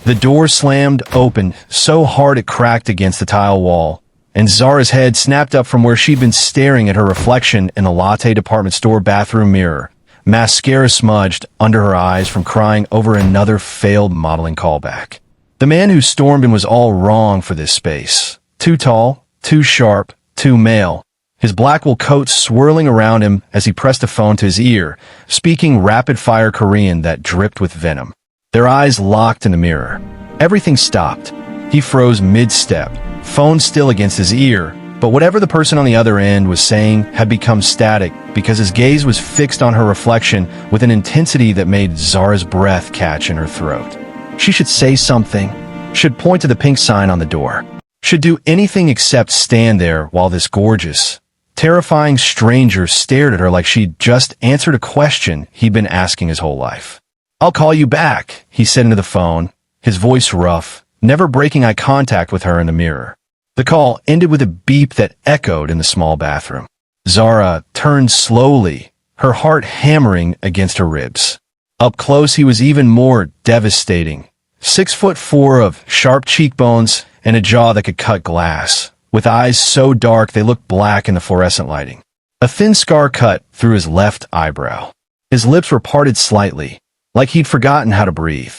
The door slammed open so hard it cracked against the tile wall, and Zara's head snapped up from where she'd been staring at her reflection in the latte department store bathroom mirror, mascara smudged under her eyes from crying over another failed modeling callback. The man who stormed in was all wrong for this space. Too tall, too sharp, too male. His black wool coat swirling around him as he pressed a phone to his ear, speaking rapid-fire Korean that dripped with venom. Their eyes locked in the mirror. Everything stopped. He froze mid-step, phone still against his ear, but whatever the person on the other end was saying had become static because his gaze was fixed on her reflection with an intensity that made Zara's breath catch in her throat. She should say something, should point to the pink sign on the door, should do anything except stand there while this gorgeous, terrifying stranger stared at her like she'd just answered a question he'd been asking his whole life. "I'll call you back," he said into the phone, his voice rough, never breaking eye contact with her in the mirror. The call ended with a beep that echoed in the small bathroom. Zara turned slowly, her heart hammering against her ribs. Up close he was even more devastating. 6'4" of sharp cheekbones and a jaw that could cut glass, with eyes so dark they looked black in the fluorescent lighting. A thin scar cut through his left eyebrow. His lips were parted slightly, like he'd forgotten how to breathe.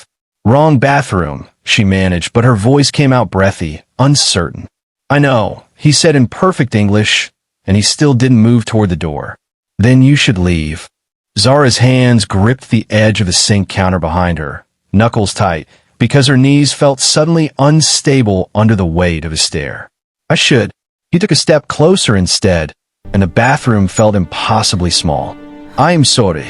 "Wrong bathroom," she managed, but her voice came out breathy, uncertain. "I know," he said in perfect English, and he still didn't move toward the door. "Then you should leave." Zara's hands gripped the edge of the sink counter behind her, knuckles tight, because her knees felt suddenly unstable under the weight of his stare. "I should." He took a step closer instead, and the bathroom felt impossibly small. "I'm sorry."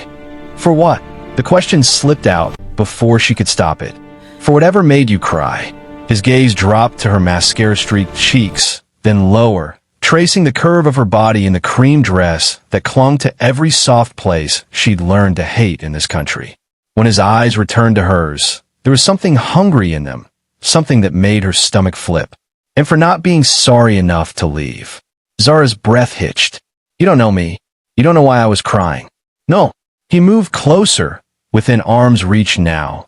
"For what?" The question slipped out before she could stop it. "For whatever made you cry." His gaze dropped to her mascara-streaked cheeks, then lower, tracing the curve of her body in the cream dress that clung to every soft place she'd learned to hate in this country. When his eyes returned to hers, there was something hungry in them, something that made her stomach flip. And for not being sorry enough to leave. Zara's breath hitched. "You don't know me. You don't know why I was crying." "No." He moved closer, within arm's reach now,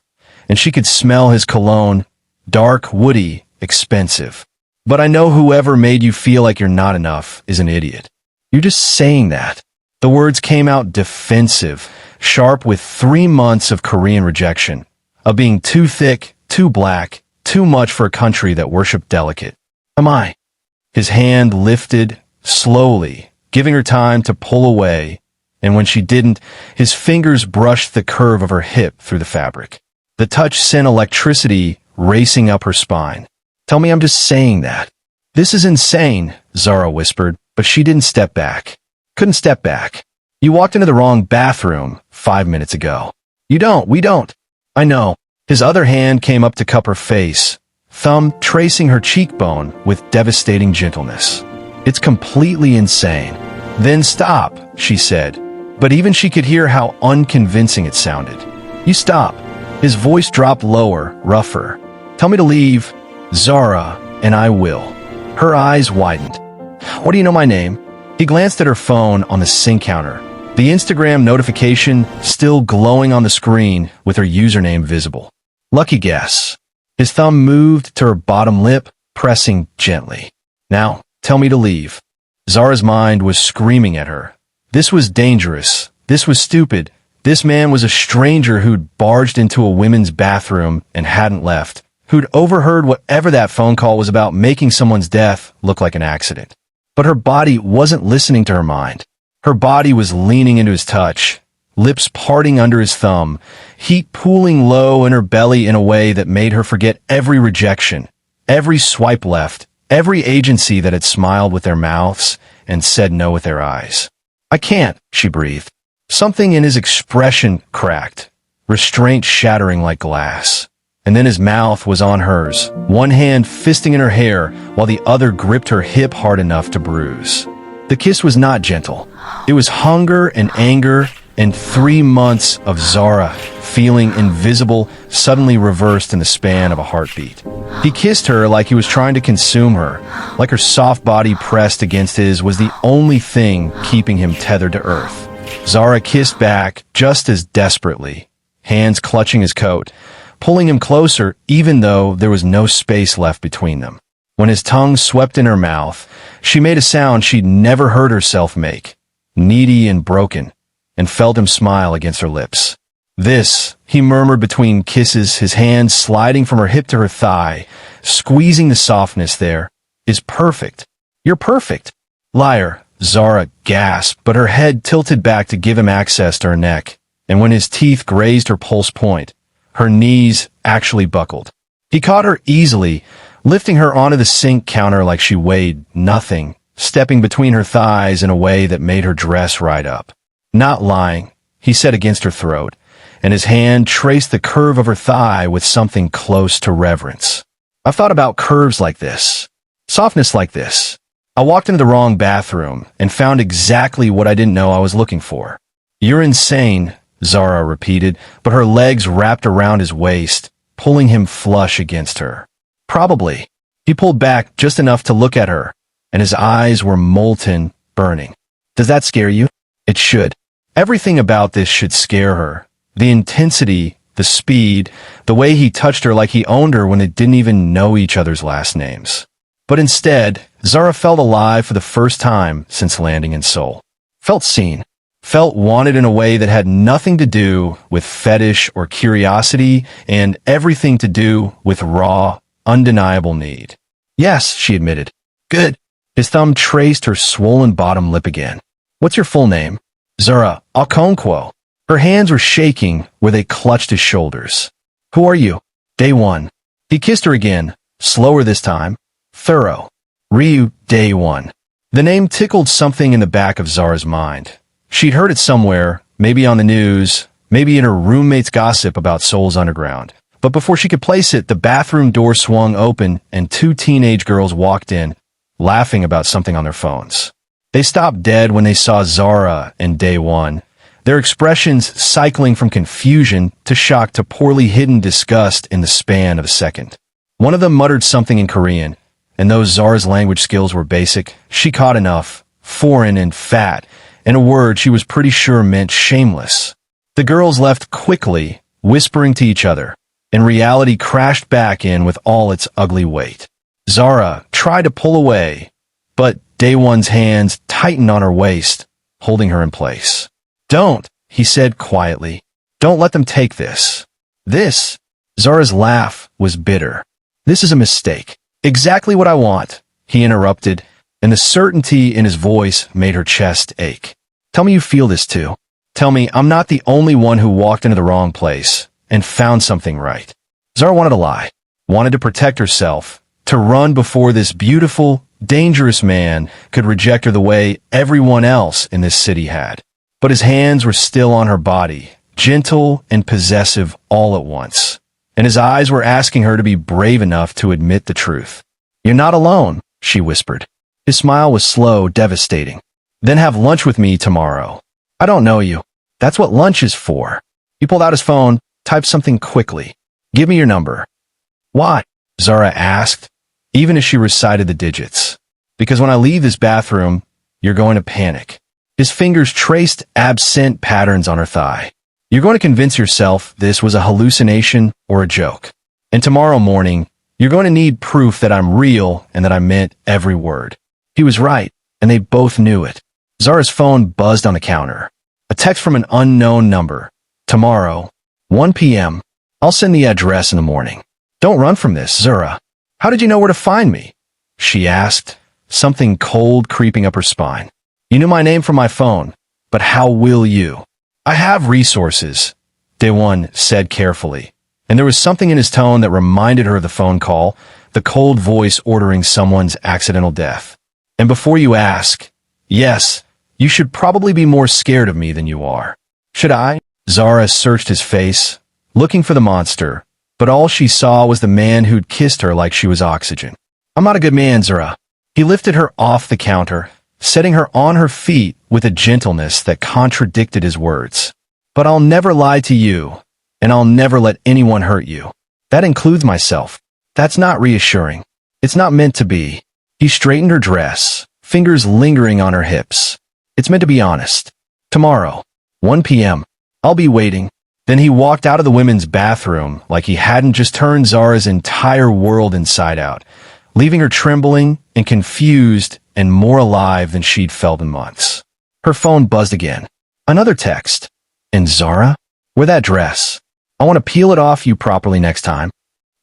and she could smell his cologne, dark, woody, expensive. "But I know whoever made you feel like you're not enough is an idiot. You're just saying that." The words came out defensive, sharp with 3 months of Korean rejection, of being too thick, too black, too much for a country that worshipped delicate. "Am I?" His hand lifted, slowly, giving her time to pull away, and when she didn't, his fingers brushed the curve of her hip through the fabric. The touch sent electricity racing up her spine. "Tell me I'm just saying that." "This is insane," Zara whispered, but she didn't step back. Couldn't step back. "You walked into the wrong bathroom 5 minutes ago." We don't." "I know." His other hand came up to cup her face, thumb tracing her cheekbone with devastating gentleness. "It's completely insane." "Then stop," she said, but even she could hear how unconvincing it sounded. "You stop." His voice dropped lower, rougher. "Tell me to leave, Zara, and I will." Her eyes widened. "What do you know my name?" He glanced at her phone on the sink counter, the Instagram notification still glowing on the screen with her username visible. "Lucky guess." His thumb moved to her bottom lip, pressing gently. "Now, tell me to leave." Zara's mind was screaming at her. This was dangerous. This was stupid. This man was a stranger who'd barged into a women's bathroom and hadn't left, who'd overheard whatever that phone call was about, making someone's death look like an accident. But her body wasn't listening to her mind. Her body was leaning into his touch, lips parting under his thumb, heat pooling low in her belly in a way that made her forget every rejection, every swipe left, every agency that had smiled with their mouths and said no with their eyes. "I can't," she breathed. Something in his expression cracked, restraint shattering like glass. And then his mouth was on hers, one hand fisting in her hair while the other gripped her hip hard enough to bruise. The kiss was not gentle. It was hunger and anger and 3 months of Zara, feeling invisible, suddenly reversed in the span of a heartbeat. He kissed her like he was trying to consume her, like her soft body pressed against his was the only thing keeping him tethered to earth. Zara kissed back just as desperately, hands clutching his coat, pulling him closer even though there was no space left between them. When his tongue swept in her mouth, she made a sound she'd never heard herself make, needy and broken, and felt him smile against her lips. "This," he murmured between kisses, his hand sliding from her hip to her thigh, squeezing the softness there, "is perfect. You're perfect." "Liar," Zara gasped, but her head tilted back to give him access to her neck, and when his teeth grazed her pulse point, her knees actually buckled. He caught her easily, lifting her onto the sink counter like she weighed nothing, stepping between her thighs in a way that made her dress right up. "Not lying," he said against her throat, and his hand traced the curve of her thigh with something close to reverence. "I've thought about curves like this, softness like this. I walked into the wrong bathroom and found exactly what I didn't know I was looking for." "You're insane," Zara repeated, but her legs wrapped around his waist, pulling him flush against her. "Probably." He pulled back just enough to look at her, and his eyes were molten, burning. "Does that scare you?" "It should. Everything about this should scare her. The intensity, the speed, the way he touched her like he owned her when they didn't even know each other's last names." But instead, Zara felt alive for the first time since landing in Seoul. Felt seen. Felt wanted in a way that had nothing to do with fetish or curiosity and everything to do with raw, undeniable need. "Yes," she admitted. "Good." His thumb traced her swollen bottom lip again. "What's your full name?" "Zara Okonkwo." Her hands were shaking where they clutched his shoulders. "Who are you?" "Dae-won." He kissed her again, slower this time. Thorough. "Ryu Dae-won." The name tickled something in the back of Zara's mind. She'd heard it somewhere, maybe on the news, maybe in her roommate's gossip about Seoul's underground. But before she could place it, the bathroom door swung open and two teenage girls walked in, laughing about something on their phones. They stopped dead when they saw Zara and Dae-won, their expressions cycling from confusion to shock to poorly hidden disgust in the span of a second. One of them muttered something in Korean, and though Zara's language skills were basic, she caught enough, foreign and fat, and a word she was pretty sure meant shameless. The girls left quickly, whispering to each other, and reality crashed back in with all its ugly weight. Zara tried to pull away, but Dae-won's hands tightened on her waist, holding her in place. "Don't," he said quietly. "Don't let them take this." "This?" Zara's laugh was bitter. "This is a mistake. Exactly what I want," he interrupted, and the certainty in his voice made her chest ache. "Tell me you feel this too. Tell me I'm not the only one who walked into the wrong place and found something right." Zara wanted to lie, wanted to protect herself, to run before this beautiful, dangerous man could reject her the way everyone else in this city had. But his hands were still on her body, gentle and possessive all at once, and his eyes were asking her to be brave enough to admit the truth. "You're not alone," she whispered. His smile was slow, devastating. "Then have lunch with me tomorrow." "I don't know you." "That's what lunch is for." He pulled out his phone, typed something quickly. "Give me your number." "Why?" Zara asked, even as she recited the digits. "Because when I leave this bathroom, you're going to panic." His fingers traced absent patterns on her thigh. "You're going to convince yourself this was a hallucination or a joke. And tomorrow morning, you're going to need proof that I'm real and that I meant every word." He was right, and they both knew it. Zara's phone buzzed on the counter. A text from an unknown number. "Tomorrow, 1 p.m. I'll send the address in the morning." "Don't run from this, Zara." "How did you know where to find me?" she asked, something cold creeping up her spine. "You knew my name from my phone, but how will you?" "I have resources," Dae-won said carefully, and there was something in his tone that reminded her of the phone call, the cold voice ordering someone's accidental death. "And before you ask, yes, you should probably be more scared of me than you are." "Should I?" Zara searched his face, looking for the monster, but all she saw was the man who'd kissed her like she was oxygen. "I'm not a good man, Zara." He lifted her off the counter, setting her on her feet with a gentleness that contradicted his words. "But I'll never lie to you, and I'll never let anyone hurt you. That includes myself." "That's not reassuring. It's not meant to be." He straightened her dress, fingers lingering on her hips. "It's meant to be honest. Tomorrow, 1 p.m. I'll be waiting, Then he walked out of the women's bathroom like he hadn't just turned Zara's entire world inside out, leaving her trembling and confused and more alive than she'd felt in months. Her phone buzzed again. Another text. And Zara? Wear that dress. I want to peel it off you properly next time.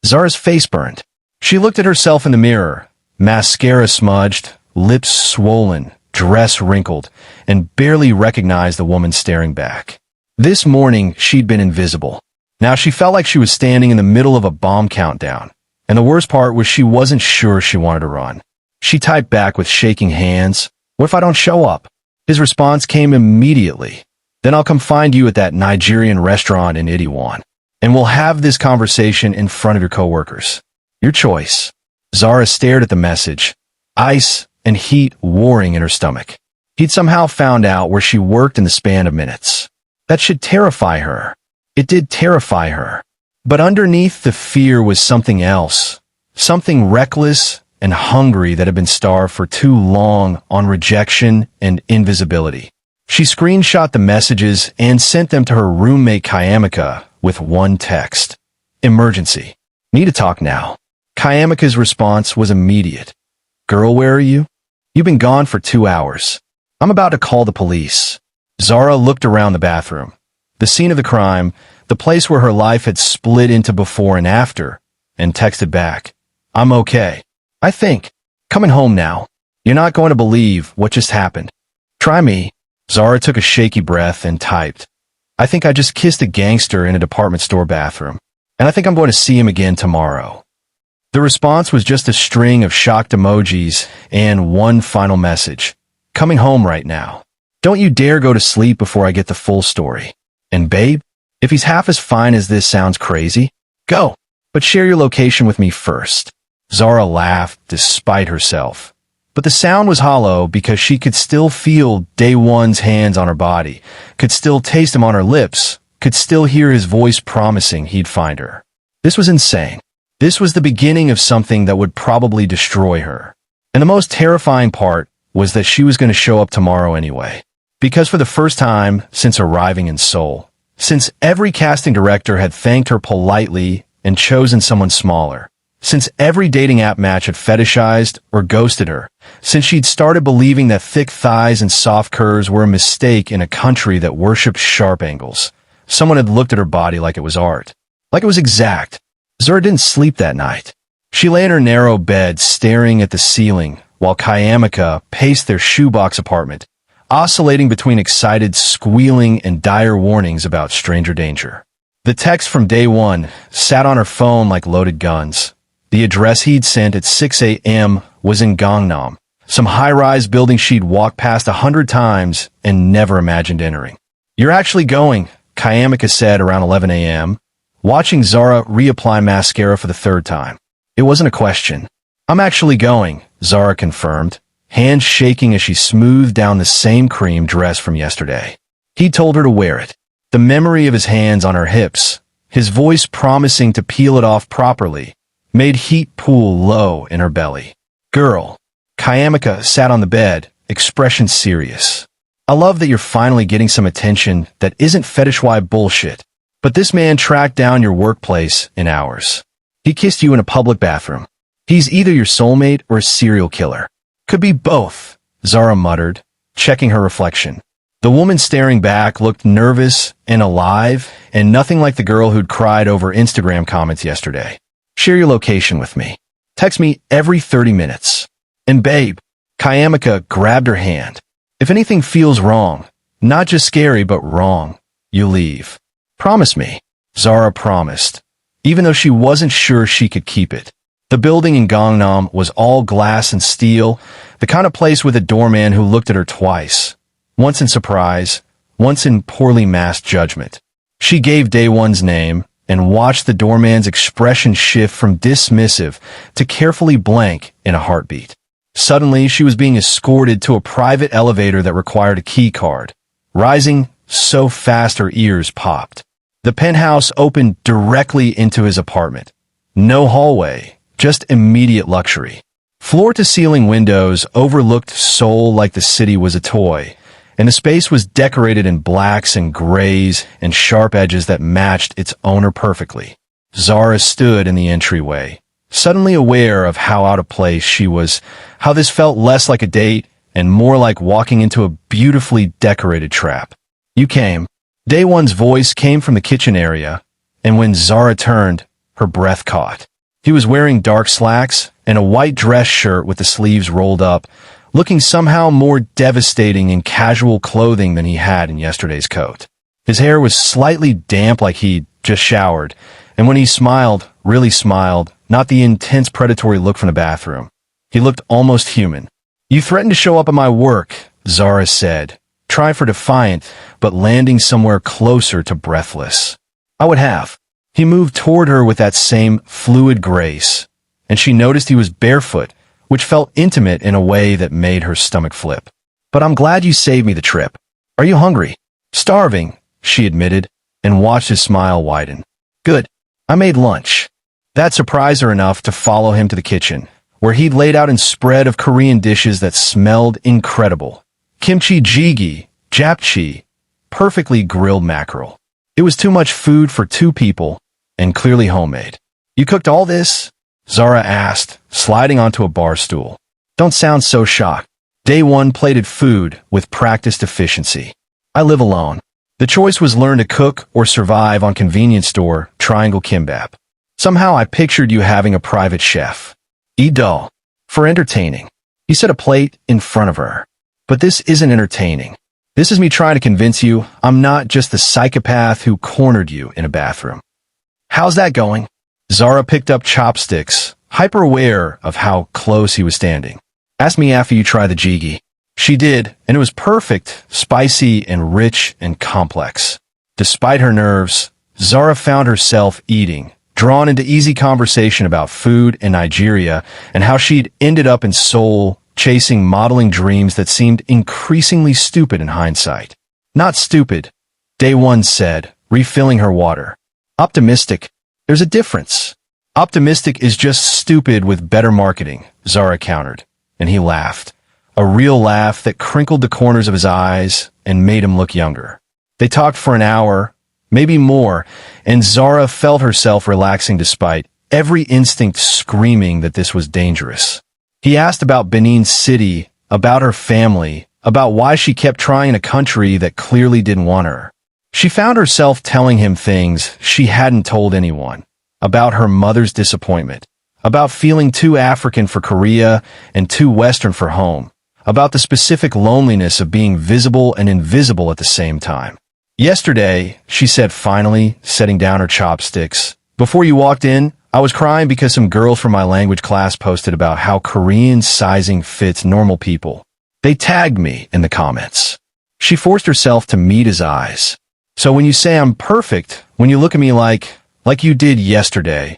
Zara's face burned. She looked at herself in the mirror, mascara smudged, lips swollen, dress wrinkled, and barely recognized the woman staring back. This morning, she'd been invisible. Now she felt like she was standing in the middle of a bomb countdown. And the worst part was she wasn't sure she wanted to run. She typed back with shaking hands, "What if I don't show up?" His response came immediately. "Then I'll come find you at that Nigerian restaurant in Dae-won. And we'll have this conversation in front of your coworkers. Your choice." Zara stared at the message, ice and heat warring in her stomach. He'd somehow found out where she worked in the span of minutes. That should terrify her. It did terrify her. But underneath the fear was something else, something reckless and hungry that had been starved for too long on rejection and invisibility. She screenshot the messages and sent them to her roommate Kayamika with one text. "Emergency. Need to talk now." Kayamika's response was immediate. "Girl, where are you? You've been gone for 2 hours. I'm about to call the police." Zara looked around the bathroom. The scene of the crime, the place where her life had split into before and after, and texted back, "I'm okay. I think. Coming home now. You're not going to believe what just happened. Try me." Zara took a shaky breath and typed, "I think I just kissed a gangster in a department store bathroom, and I think I'm going to see him again tomorrow." The response was just a string of shocked emojis and one final message. "Coming home right now. Don't you dare go to sleep before I get the full story. And babe, if he's half as fine as this sounds crazy, go. But share your location with me first." Zara laughed despite herself. But the sound was hollow because she could still feel Dae-won's hands on her body, could still taste him on her lips, could still hear his voice promising he'd find her. This was insane. This was the beginning of something that would probably destroy her. And the most terrifying part was that she was going to show up tomorrow anyway. Because for the first time since arriving in Seoul, since every casting director had thanked her politely and chosen someone smaller, since every dating app match had fetishized or ghosted her, since she'd started believing that thick thighs and soft curves were a mistake in a country that worshipped sharp angles, someone had looked at her body like it was art, like it was exact. Zara didn't sleep that night. She lay in her narrow bed staring at the ceiling while Kayamika paced their shoebox apartment, oscillating between excited squealing and dire warnings about stranger danger. The text from Dae-won sat on her phone like loaded guns. The address he'd sent at 6 a.m. was in Gangnam, some high-rise building she'd walked past 100 times and never imagined entering. "You're actually going," Kayamika said around 11 a.m., watching Zara reapply mascara for the third time. It wasn't a question. "I'm actually going," Zara confirmed, hands shaking as she smoothed down the same cream dress from yesterday. He told her to wear it. The memory of his hands on her hips, his voice promising to peel it off properly, made heat pool low in her belly. "Girl." Kayamika sat on the bed, expression serious. "I love that you're finally getting some attention that isn't fetish-wide bullshit. But this man tracked down your workplace in hours. He kissed you in a public bathroom. He's either your soulmate or a serial killer. Could be both," Zara muttered, checking her reflection. The woman staring back looked nervous and alive, and nothing like the girl who'd cried over Instagram comments yesterday. "Share your location with me. Text me every 30 minutes. And babe," Kayamika grabbed her hand, "if anything feels wrong, not just scary but wrong, you leave. Promise me." Zara promised, even though she wasn't sure she could keep it. The building in Gangnam was all glass and steel, the kind of place with a doorman who looked at her twice, once in surprise, once in poorly masked judgment. She gave Dae-won's name and watched the doorman's expression shift from dismissive to carefully blank in a heartbeat. Suddenly, she was being escorted to a private elevator that required a key card, rising so fast her ears popped. The penthouse opened directly into his apartment. No hallway, just immediate luxury. Floor-to-ceiling windows overlooked Seoul like the city was a toy, and the space was decorated in blacks and grays and sharp edges that matched its owner perfectly. Zara stood in the entryway, suddenly aware of how out of place she was, how this felt less like a date and more like walking into a beautifully decorated trap. "You came." Dae-won's voice came from the kitchen area, and when Zara turned, her breath caught. He was wearing dark slacks and a white dress shirt with the sleeves rolled up, looking somehow more devastating in casual clothing than he had in yesterday's coat. His hair was slightly damp like he'd just showered, and when he smiled, really smiled, not the intense predatory look from the bathroom. He looked almost human. "You threatened to show up at my work," Zara said, trying for defiant, but landing somewhere closer to breathless. "I would have." He moved toward her with that same fluid grace, and she noticed he was barefoot, which felt intimate in a way that made her stomach flip. "But I'm glad you saved me the trip. Are you hungry?" "Starving," she admitted, and watched his smile widen. "Good. I made lunch." That surprised her enough to follow him to the kitchen, where he'd laid out a spread of Korean dishes that smelled incredible. Kimchi jjigae, japchae, perfectly grilled mackerel. It was too much food for two people, and clearly homemade. "You cooked all this?" Zara asked, sliding onto a bar stool. "Don't sound so shocked." Dae-won plated food with practiced efficiency. "I live alone. The choice was learn to cook or survive on convenience store triangle kimbap. Somehow I pictured you having a private chef. Eat dull. For entertaining." He set a plate in front of her. "But this isn't entertaining. This is me trying to convince you I'm not just the psychopath who cornered you in a bathroom." "How's that going?" Zara picked up chopsticks, hyper-aware of how close he was standing. "Ask me after you try the jjigae." She did, and it was perfect, spicy and rich and complex. Despite her nerves, Zara found herself eating, drawn into easy conversation about food in Nigeria and how she'd ended up in Seoul, chasing modeling dreams that seemed increasingly stupid in hindsight. "Not stupid," Dae-won said, refilling her water. "Optimistic. There's a difference." "Optimistic is just stupid with better marketing," Zara countered, and he laughed. A real laugh that crinkled the corners of his eyes and made him look younger. They talked for an hour, maybe more, and Zara felt herself relaxing despite every instinct screaming that this was dangerous. He asked about Benin City, about her family, about why she kept trying a country that clearly didn't want her. She found herself telling him things she hadn't told anyone, about her mother's disappointment, about feeling too African for Korea and too Western for home, about the specific loneliness of being visible and invisible at the same time. "Yesterday," she said finally, setting down her chopsticks, "before you walked in, I was crying because some girls from my language class posted about how Korean sizing fits normal people. They tagged me in the comments." She forced herself to meet his eyes. "So when you say I'm perfect, when you look at me like you did yesterday,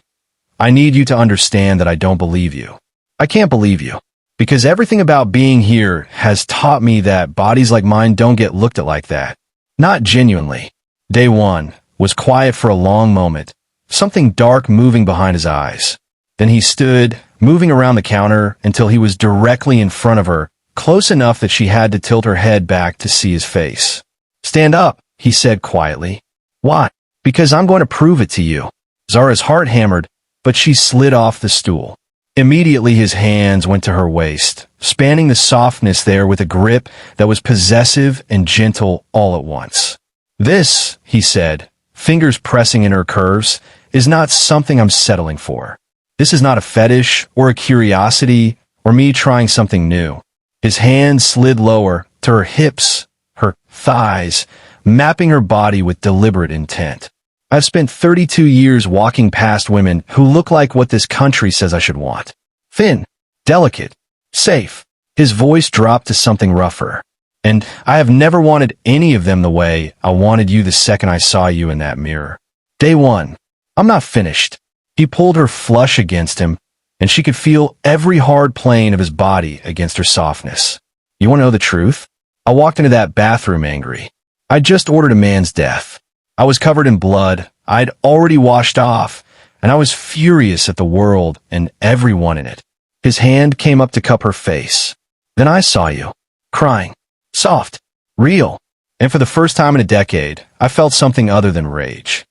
I need you to understand that I don't believe you. I can't believe you. Because everything about being here has taught me that bodies like mine don't get looked at like that. Not genuinely." Dae-won was quiet for a long moment, something dark moving behind his eyes. Then he stood, moving around the counter until he was directly in front of her, close enough that she had to tilt her head back to see his face. "Stand up," he said quietly. "Why?" "Because I'm going to prove it to you." Zara's heart hammered, but she slid off the stool. Immediately his hands went to her waist, spanning the softness there with a grip that was possessive and gentle all at once. "This," he said, fingers pressing in her curves, "is not something I'm settling for. This is not a fetish or a curiosity or me trying something new." His hand slid lower to her hips, her thighs, mapping her body with deliberate intent. "I've spent 32 years walking past women who look like what this country says I should want. Thin, delicate, safe." His voice dropped to something rougher. "And I have never wanted any of them the way I wanted you the second I saw you in that mirror." Dae-won, "I'm not finished." He pulled her flush against him, and she could feel every hard plane of his body against her softness. "You want to know the truth? I walked into that bathroom angry. I just ordered a man's death. I was covered in blood, I'd already washed off, and I was furious at the world and everyone in it." His hand came up to cup her face. "Then I saw you, crying, soft, Real. And for the first time in a decade, I felt something other than rage.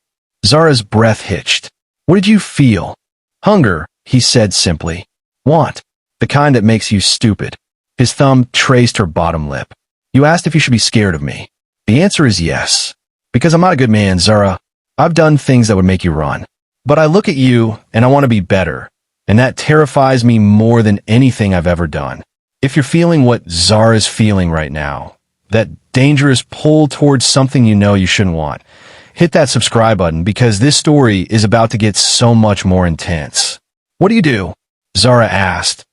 Zara's breath hitched. What did you feel? Hunger, he said simply. Want. The kind that makes you stupid. His thumb traced her bottom lip. You asked if you should be scared of me. The answer is yes. Because I'm not a good man, Zara. I've done things that would make you run. But I look at you, and I want to be better. And that terrifies me more than anything I've ever done. If you're feeling what Zara's feeling right now, that dangerous pull towards something you know you shouldn't want, hit that subscribe button because this story is about to get so much more intense. What do you do? Zara asked,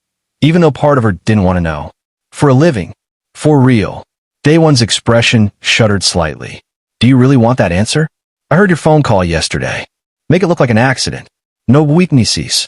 even though part of her didn't want to know. For a living. For real. Dae-won's expression shuddered slightly. Do you really want that answer? I heard your phone call yesterday. Make it look like an accident. No weaknesses.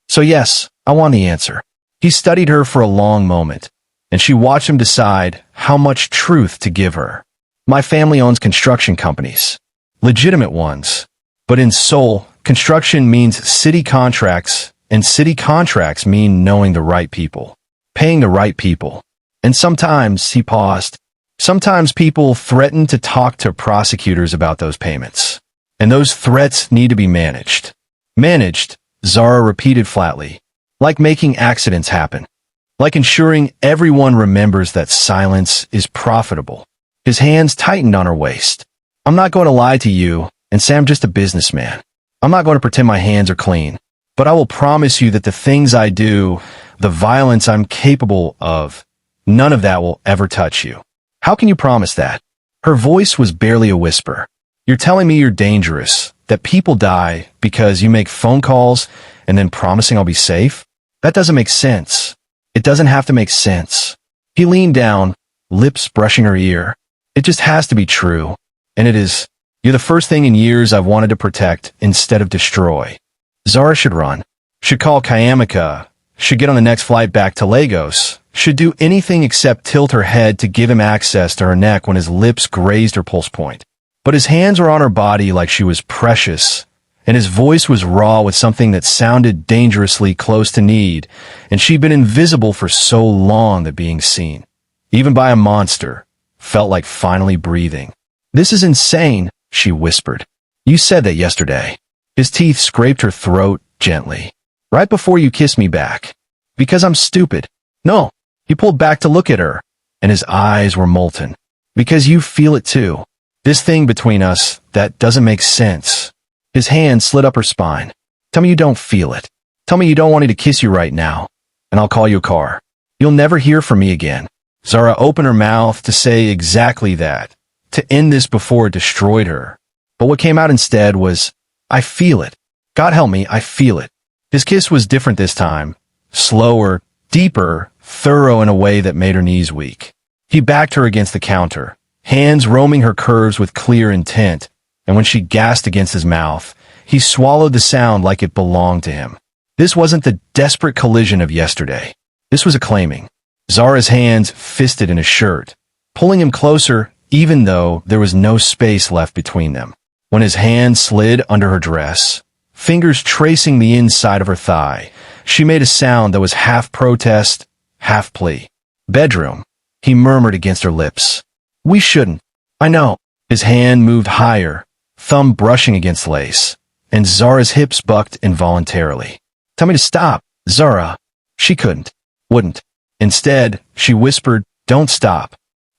So yes, I want the answer. He studied her for a long moment, and she watched him decide how much truth to give her. My family owns construction companies. Legitimate ones. But in Seoul, construction means city contracts, and city contracts mean knowing the right people. Paying the right people. And sometimes, he paused, sometimes people threaten to talk to prosecutors about those payments. And those threats need to be managed. Managed, Zara repeated flatly. Like making accidents happen. Like ensuring everyone remembers that silence is profitable. His hands tightened on her waist. I'm not going to lie to you and say I'm just a businessman. I'm not going to pretend my hands are clean. But I will promise you that the things I do, the violence I'm capable of, none of that will ever touch you. How can you promise that? Her voice was barely a whisper. You're telling me you're dangerous, that people die because you make phone calls and then promising I'll be safe? That doesn't make sense. It doesn't have to make sense. He leaned down, lips brushing her ear. It just has to be true. And it is. You're the first thing in years I've wanted to protect instead of destroy. Zara should run. Should call Kayamika. Should get on the next flight back to Lagos. Should do anything except tilt her head to give him access to her neck when his lips grazed her pulse point. But his hands were on her body like she was precious, and his voice was raw with something that sounded dangerously close to need, and she'd been invisible for so long that being seen, even by a monster, felt like finally breathing. This is insane, she whispered. You said that yesterday. His teeth scraped her throat gently. Right before you kissed me back. Because I'm stupid. No. He pulled back to look at her, and his eyes were molten. Because you feel it too. This thing between us, that doesn't make sense. His hand slid up her spine. Tell me you don't feel it. Tell me you don't want me to kiss you right now, and I'll call you a car. You'll never hear from me again. Zara opened her mouth to say exactly that, to end this before it destroyed her. But what came out instead was, I feel it. God help me, I feel it. His kiss was different this time. Slower, deeper, thorough in a way that made her knees weak. He backed her against the counter, hands roaming her curves with clear intent, and when she gasped against his mouth, he swallowed the sound like it belonged to him. This wasn't the desperate collision of yesterday. This was a claiming. Zara's hands fisted in his shirt, pulling him closer even though there was no space left between them. When his hand slid under her dress, fingers tracing the inside of her thigh, she made a sound that was half protest, half plea. Bedroom, he murmured against her lips. We shouldn't. I know. His hand moved higher, thumb brushing against lace, and Zara's hips bucked involuntarily. Tell me to stop, Zara. She couldn't, wouldn't. Instead, she whispered, don't stop.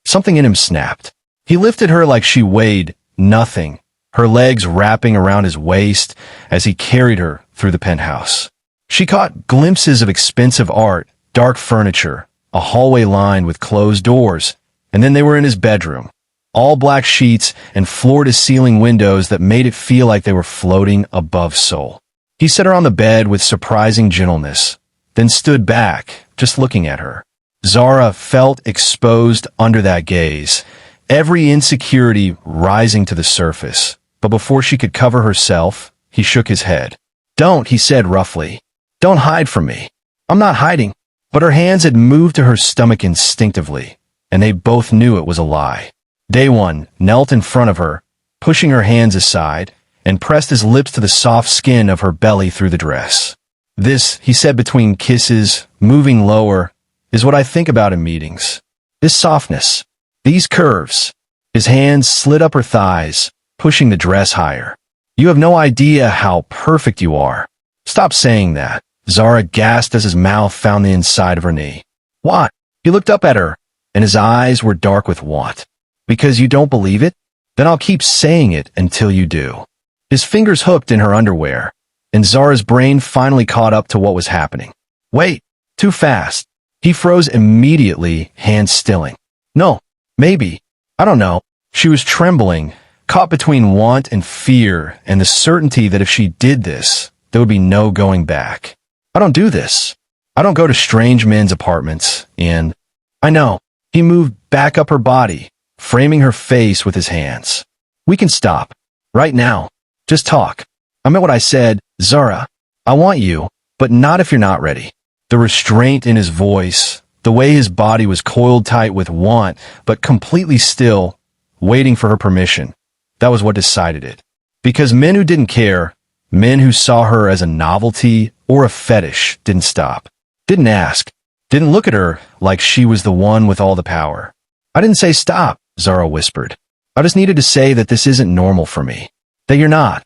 Something in him snapped. He lifted her like she weighed nothing, her legs wrapping around his waist as he carried her through the penthouse. She caught glimpses of expensive art, dark furniture, a hallway lined with closed doors, and then they were in his bedroom. All black sheets and floor-to-ceiling windows that made it feel like they were floating above Seoul. He set her on the bed with surprising gentleness, then stood back, just looking at her. Zara felt exposed under that gaze, every insecurity rising to the surface. But before she could cover herself, he shook his head. Don't, he said roughly. Don't hide from me. I'm not hiding. But her hands had moved to her stomach instinctively, and they both knew it was a lie. Dae-won knelt in front of her, pushing her hands aside, and pressed his lips to the soft skin of her belly through the dress. This, he said between kisses, moving lower, is what I think about in meetings. This softness. These curves. His hands slid up her thighs, pushing the dress higher. You have no idea how perfect you are. Stop saying that. Zara gasped as his mouth found the inside of her knee. What? He looked up at her, and his eyes were dark with want. Because you don't believe it? Then I'll keep saying it until you do. His fingers hooked in her underwear, and Zara's brain finally caught up to what was happening. Wait, too fast. He froze immediately, hands stilling. No, maybe. I don't know. She was trembling, caught between want and fear and the certainty that if she did this, there would be no going back. I don't do this. I don't go to strange men's apartments, and I know. He moved back up her body, framing her face with his hands. We can stop. Right now. Just talk. I meant what I said, Zara. I want you, but not if you're not ready. The restraint in his voice, the way his body was coiled tight with want, but completely still, waiting for her permission. That was what decided it. Because men who didn't care, men who saw her as a novelty or a fetish, didn't stop. Didn't ask. Didn't look at her like she was the one with all the power. I didn't say stop, Zara whispered. I just needed to say that this isn't normal for me. That you're not.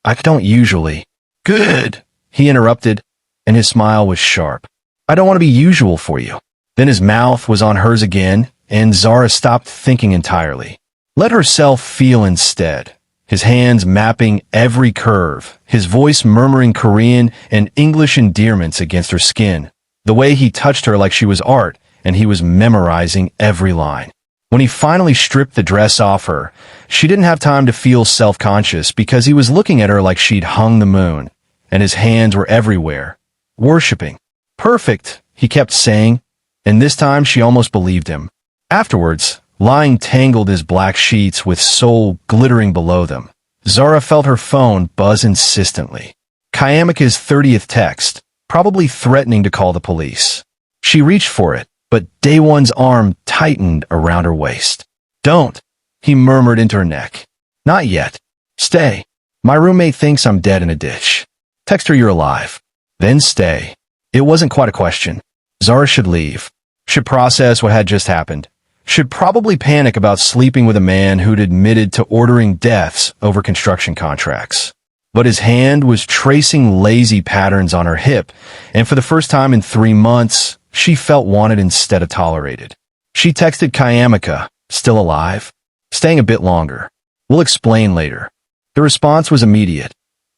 I don't usually. Good, he interrupted, and his smile was sharp. I don't want to be usual for you. Then his mouth was on hers again, and Zara stopped thinking entirely. Let herself feel instead. His hands mapping every curve, his voice murmuring Korean and English endearments against her skin. The way he touched her like she was art, and he was memorizing every line. When he finally stripped the dress off her, she didn't have time to feel self-conscious because he was looking at her like she'd hung the moon, and his hands were everywhere, worshipping. Perfect, he kept saying, and this time she almost believed him. Afterwards, lying tangled his black sheets with Seoul glittering below them, Zara felt her phone buzz insistently. Kayamika's 30th text, probably threatening to call the police. She reached for it, but Dae-won's arm tightened around her waist. Don't, he murmured into her neck. Not yet. Stay. My roommate thinks I'm dead in a ditch. Text her you're alive. Then stay. It wasn't quite a question. Zara should leave. Should process what had just happened. Should probably panic about sleeping with a man who'd admitted to ordering deaths over construction contracts. But his hand was tracing lazy patterns on her hip, and for the first time in 3 months, she felt wanted instead of tolerated. She texted Kayamika, still alive? Staying a bit longer. We'll explain later. The response was immediate.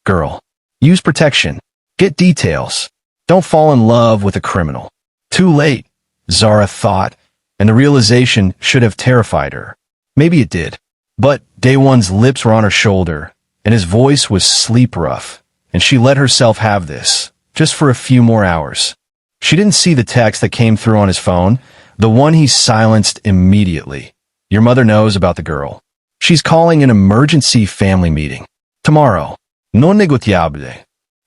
Girl, use protection. Get details. Don't fall in love with a criminal. Too late, Zara thought, and the realization should have terrified her. Maybe it did. But Dae-won's lips were on her shoulder, and his voice was sleep rough, and she let herself have this, just for a few more hours. She didn't see the text that came through on his phone, the one he silenced immediately. Your mother knows about the girl. She's calling an emergency family meeting. Tomorrow. Non negociable.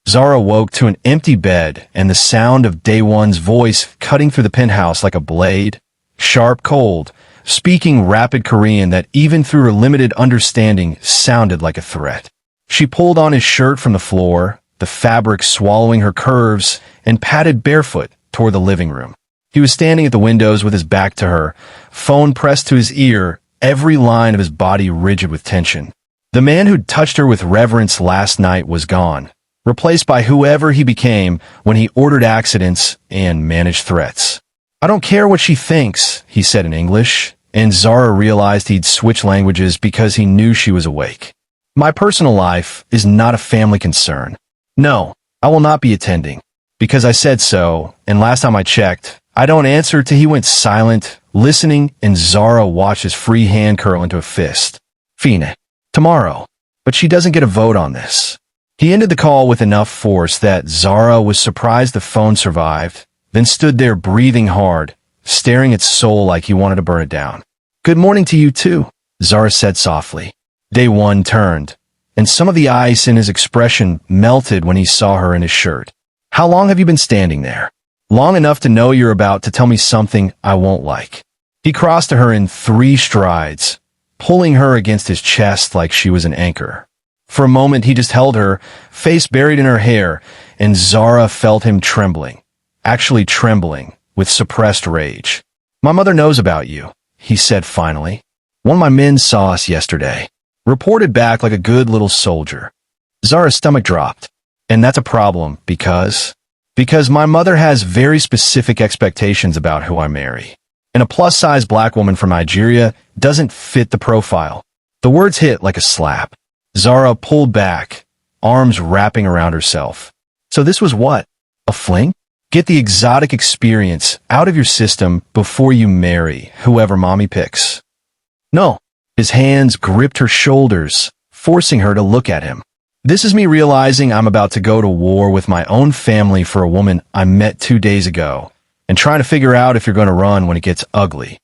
Zara woke to an empty bed and the sound of Dae-won's voice cutting through the penthouse like a blade. Sharp, cold, speaking rapid Korean that even through her limited understanding sounded like a threat. She pulled on his shirt from the floor, the fabric swallowing her curves, and padded barefoot toward the living room. He was standing at the windows with his back to her, phone pressed to his ear, every line of his body rigid with tension. The man who'd touched her with reverence last night was gone, replaced by whoever he became when he ordered accidents and managed threats. I don't care what she thinks, he said in English, and Zara realized he'd switch languages because he knew she was awake. My personal life is not a family concern. No, I will not be attending. Because I said so, and last time I checked, I don't answer till he went silent, listening, and Zara watched his free hand curl into a fist. Fine. Tomorrow. But she doesn't get a vote on this. He ended the call with enough force that Zara was surprised the phone survived, then stood there breathing hard, staring at Seoul like he wanted to burn it down. Good morning to you too, Zara said softly. Dae-won turned, and some of the ice in his expression melted when he saw her in his shirt. How long have you been standing there? Long enough to know you're about to tell me something I won't like. He crossed to her in 3 strides, pulling her against his chest like she was an anchor. For a moment he just held her, face buried in her hair, and Zara felt him trembling, actually trembling, with suppressed rage. My mother knows about you, he said finally. One of my men saw us yesterday. Reported back like a good little soldier. Zara's stomach dropped. And that's a problem because my mother has very specific expectations about who I marry. And a plus-size black woman from Nigeria doesn't fit the profile. The words hit like a slap. Zara pulled back, arms wrapping around herself. So this was what? A fling? Get the exotic experience out of your system before you marry whoever mommy picks. No. His hands gripped her shoulders, forcing her to look at him. This is me realizing I'm about to go to war with my own family for a woman I met 2 days ago, and trying to figure out if you're going to run when it gets ugly.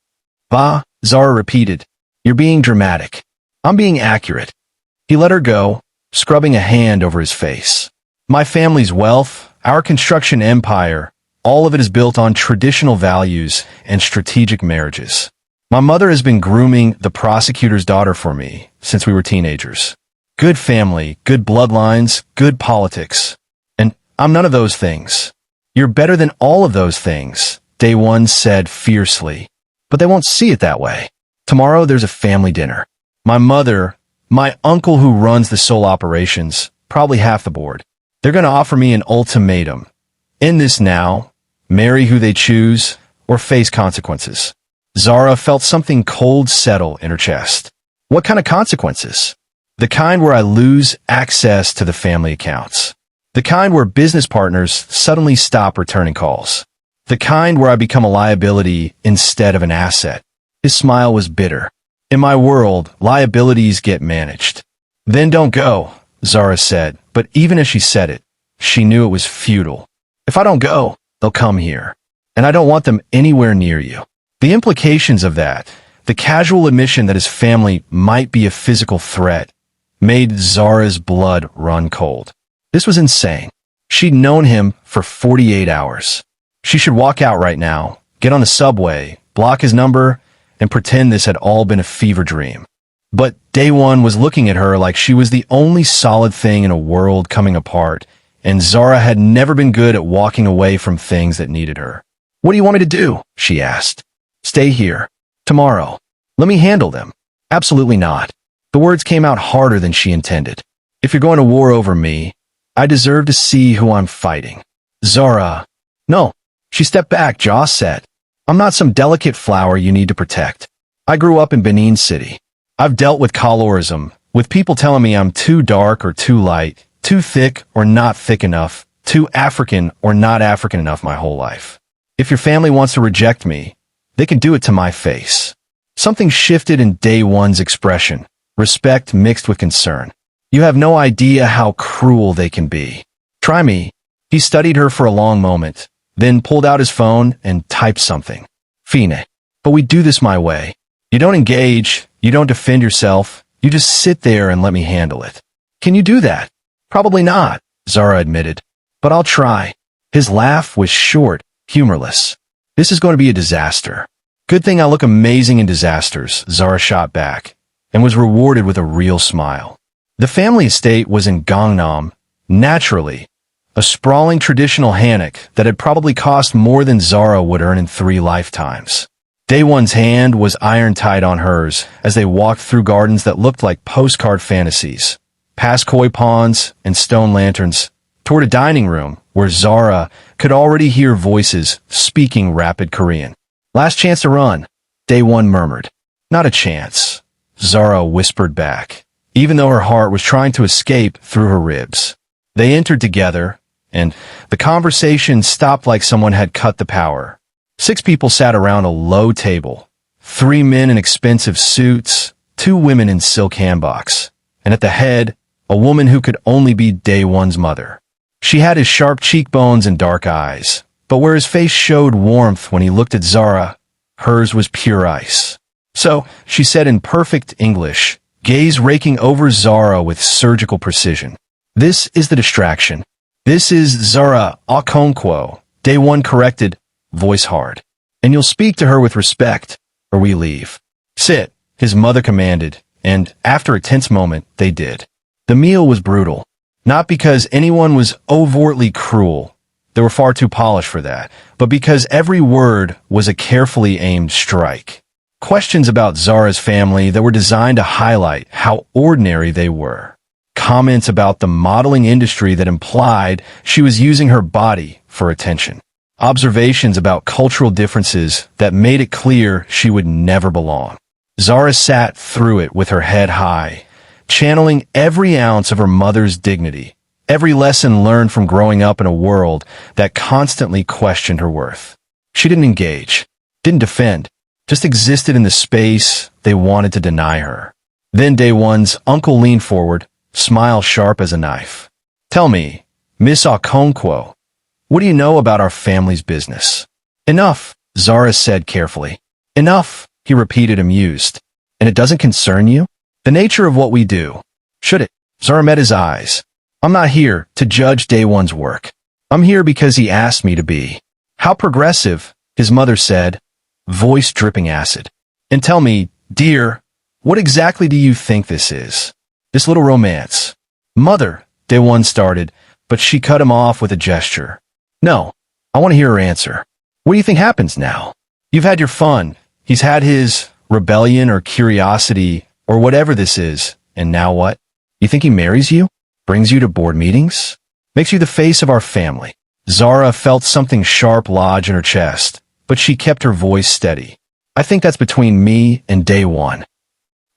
Bah, Zara repeated. You're being dramatic. I'm being accurate. He let her go, scrubbing a hand over his face. My family's wealth, our construction empire, all of it is built on traditional values and strategic marriages. My mother has been grooming the prosecutor's daughter for me since we were teenagers. Good family, good bloodlines, good politics. And I'm none of those things. You're better than all of those things, Dae-won said fiercely. But they won't see it that way. Tomorrow there's a family dinner. My mother, my uncle who runs the Seoul operations, probably half the board. They're going to offer me an ultimatum. End this now, marry who they choose, or face consequences. Zara felt something cold settle in her chest. What kind of consequences? The kind where I lose access to the family accounts. The kind where business partners suddenly stop returning calls. The kind where I become a liability instead of an asset. His smile was bitter. In my world, liabilities get managed. Then don't go, Zara said, but even as she said it, she knew it was futile. If I don't go, they'll come here. And I don't want them anywhere near you. The implications of that, the casual admission that his family might be a physical threat, made Zara's blood run cold. This was insane. She'd known him for 48 hours. She should walk out right now, get on the subway, block his number, and pretend this had all been a fever dream. But Dae-won was looking at her like she was the only solid thing in a world coming apart, and Zara had never been good at walking away from things that needed her. What do you want me to do? She asked. Stay here. Tomorrow. Let me handle them. Absolutely not. The words came out harder than she intended. If you're going to war over me, I deserve to see who I'm fighting. Zara. No. She stepped back, jaw set. I'm not some delicate flower you need to protect. I grew up in Benin City. I've dealt with colorism, with people telling me I'm too dark or too light, too thick or not thick enough, too African or not African enough my whole life. If your family wants to reject me, they can do it to my face. Something shifted in Dae-won's expression, respect mixed with concern. You have no idea how cruel they can be. Try me. He studied her for a long moment, then pulled out his phone and typed something. Fine. But we do this my way. You don't engage, you don't defend yourself, you just sit there and let me handle it. Can you do that? Probably not, Zara admitted. But I'll try. His laugh was short, humorless. This is going to be a disaster. Good thing I look amazing in disasters, Zara shot back, and was rewarded with a real smile. The family estate was in Gangnam, naturally, a sprawling traditional hanok that had probably cost more than Zara would earn in 3 lifetimes. Dae-won's hand was iron-tight on hers as they walked through gardens that looked like postcard fantasies, past koi ponds and stone lanterns, toward a dining room where Zara could already hear voices speaking rapid Korean. Last chance to run, Dae-won murmured. Not a chance, Zara whispered back, even though her heart was trying to escape through her ribs. They entered together, and the conversation stopped like someone had cut the power. 6 people sat around a low table, 3 men in expensive suits, 2 women in silk handboks, and at the head, a woman who could only be Dae-won's mother. She had his sharp cheekbones and dark eyes, but where his face showed warmth when he looked at Zara, hers was pure ice. So, she said in perfect English, gaze raking over Zara with surgical precision. This is the distraction. This is Zara Okonkwo, Dae-won corrected, voice hard. And you'll speak to her with respect, or we leave. Sit, his mother commanded, and after a tense moment, they did. The meal was brutal. Not because anyone was overtly cruel, they were far too polished for that, but because every word was a carefully aimed strike. Questions about Zara's family that were designed to highlight how ordinary they were. Comments about the modeling industry that implied she was using her body for attention. Observations about cultural differences that made it clear she would never belong. Zara sat through it with her head high, channeling every ounce of her mother's dignity, every lesson learned from growing up in a world that constantly questioned her worth. She didn't engage, didn't defend, just existed in the space they wanted to deny her. Then Dae-won's uncle leaned forward, smile sharp as a knife. "Tell me, Miss Okonkwo, what do you know about our family's business?" "Enough," Zara said carefully. "Enough," he repeated, amused. "And it doesn't concern you? The nature of what we do. Should it?" Zara met his eyes. "I'm not here to judge Dae-won's work. I'm here because he asked me to be." "How progressive," his mother said, voice dripping acid. "And tell me, dear, what exactly do you think this is? This little romance?" "Mother," Dae-won started, but she cut him off with a gesture. "No, I want to hear her answer. What do you think happens now? You've had your fun. He's had his rebellion or curiosity or whatever this is, and now what? You think he marries you? Brings you to board meetings? Makes you the face of our family?" Zara felt something sharp lodge in her chest, but she kept her voice steady. "I think that's between me and Dae-won."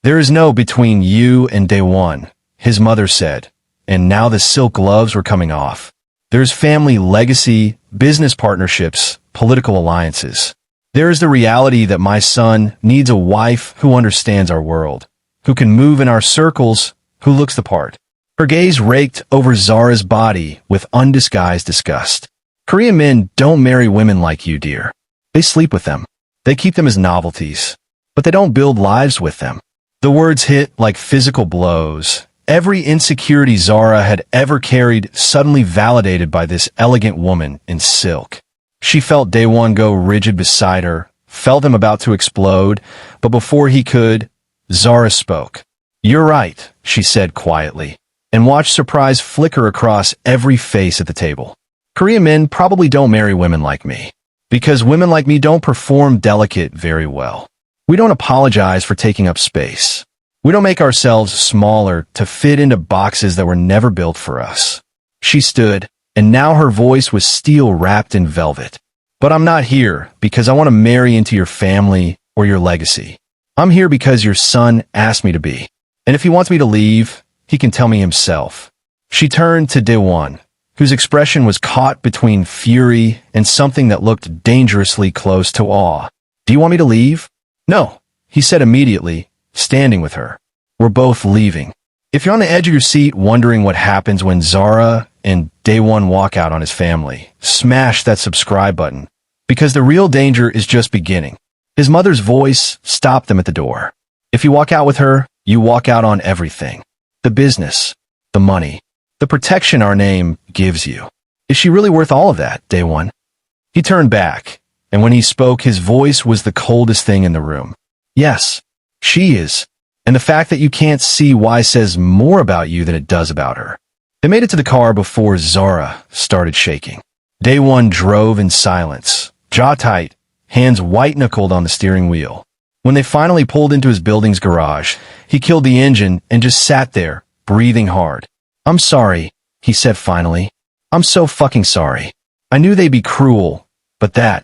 "There is no between you and Dae-won," his mother said, and now the silk gloves were coming off. "There's family legacy, business partnerships, political alliances. There is the reality that my son needs a wife who understands our world, who can move in our circles, who looks the part." Her gaze raked over Zara's body with undisguised disgust. "Korean men don't marry women like you, dear. They sleep with them. They keep them as novelties. But they don't build lives with them." The words hit like physical blows. Every insecurity Zara had ever carried suddenly validated by this elegant woman in silk. She felt Dae-won go rigid beside her, felt him about to explode, but before he could, Zara spoke. "You're right," she said quietly, and watched surprise flicker across every face at the table. "Korean men probably don't marry women like me, because women like me don't perform delicate very well. We don't apologize for taking up space. We don't make ourselves smaller to fit into boxes that were never built for us." She stood, and now her voice was steel wrapped in velvet. "But I'm not here because I want to marry into your family or your legacy. I'm here because your son asked me to be. And if he wants me to leave, he can tell me himself." She turned to Dae-won, whose expression was caught between fury and something that looked dangerously close to awe. "Do you want me to leave?" "No," he said immediately, standing with her. "We're both leaving." If you're on the edge of your seat wondering what happens when Zara and Dae-won walk out on his family, smash that subscribe button, because the real danger is just beginning. His mother's voice stopped them at the door. If you walk out with her, you walk out on everything. The business, the money, the protection our name gives you. Is she really worth all of that, Dae-won? He turned back, and when he spoke, his voice was the coldest thing in the room. "Yes, she is. And the fact that you can't see why says more about you than it does about her." They made it to the car before Zara started shaking. Dae-won drove in silence, jaw tight, hands white-knuckled on the steering wheel. When they finally pulled into his building's garage, he killed the engine and just sat there, breathing hard. "I'm sorry," he said finally. "I'm so fucking sorry. I knew they'd be cruel, but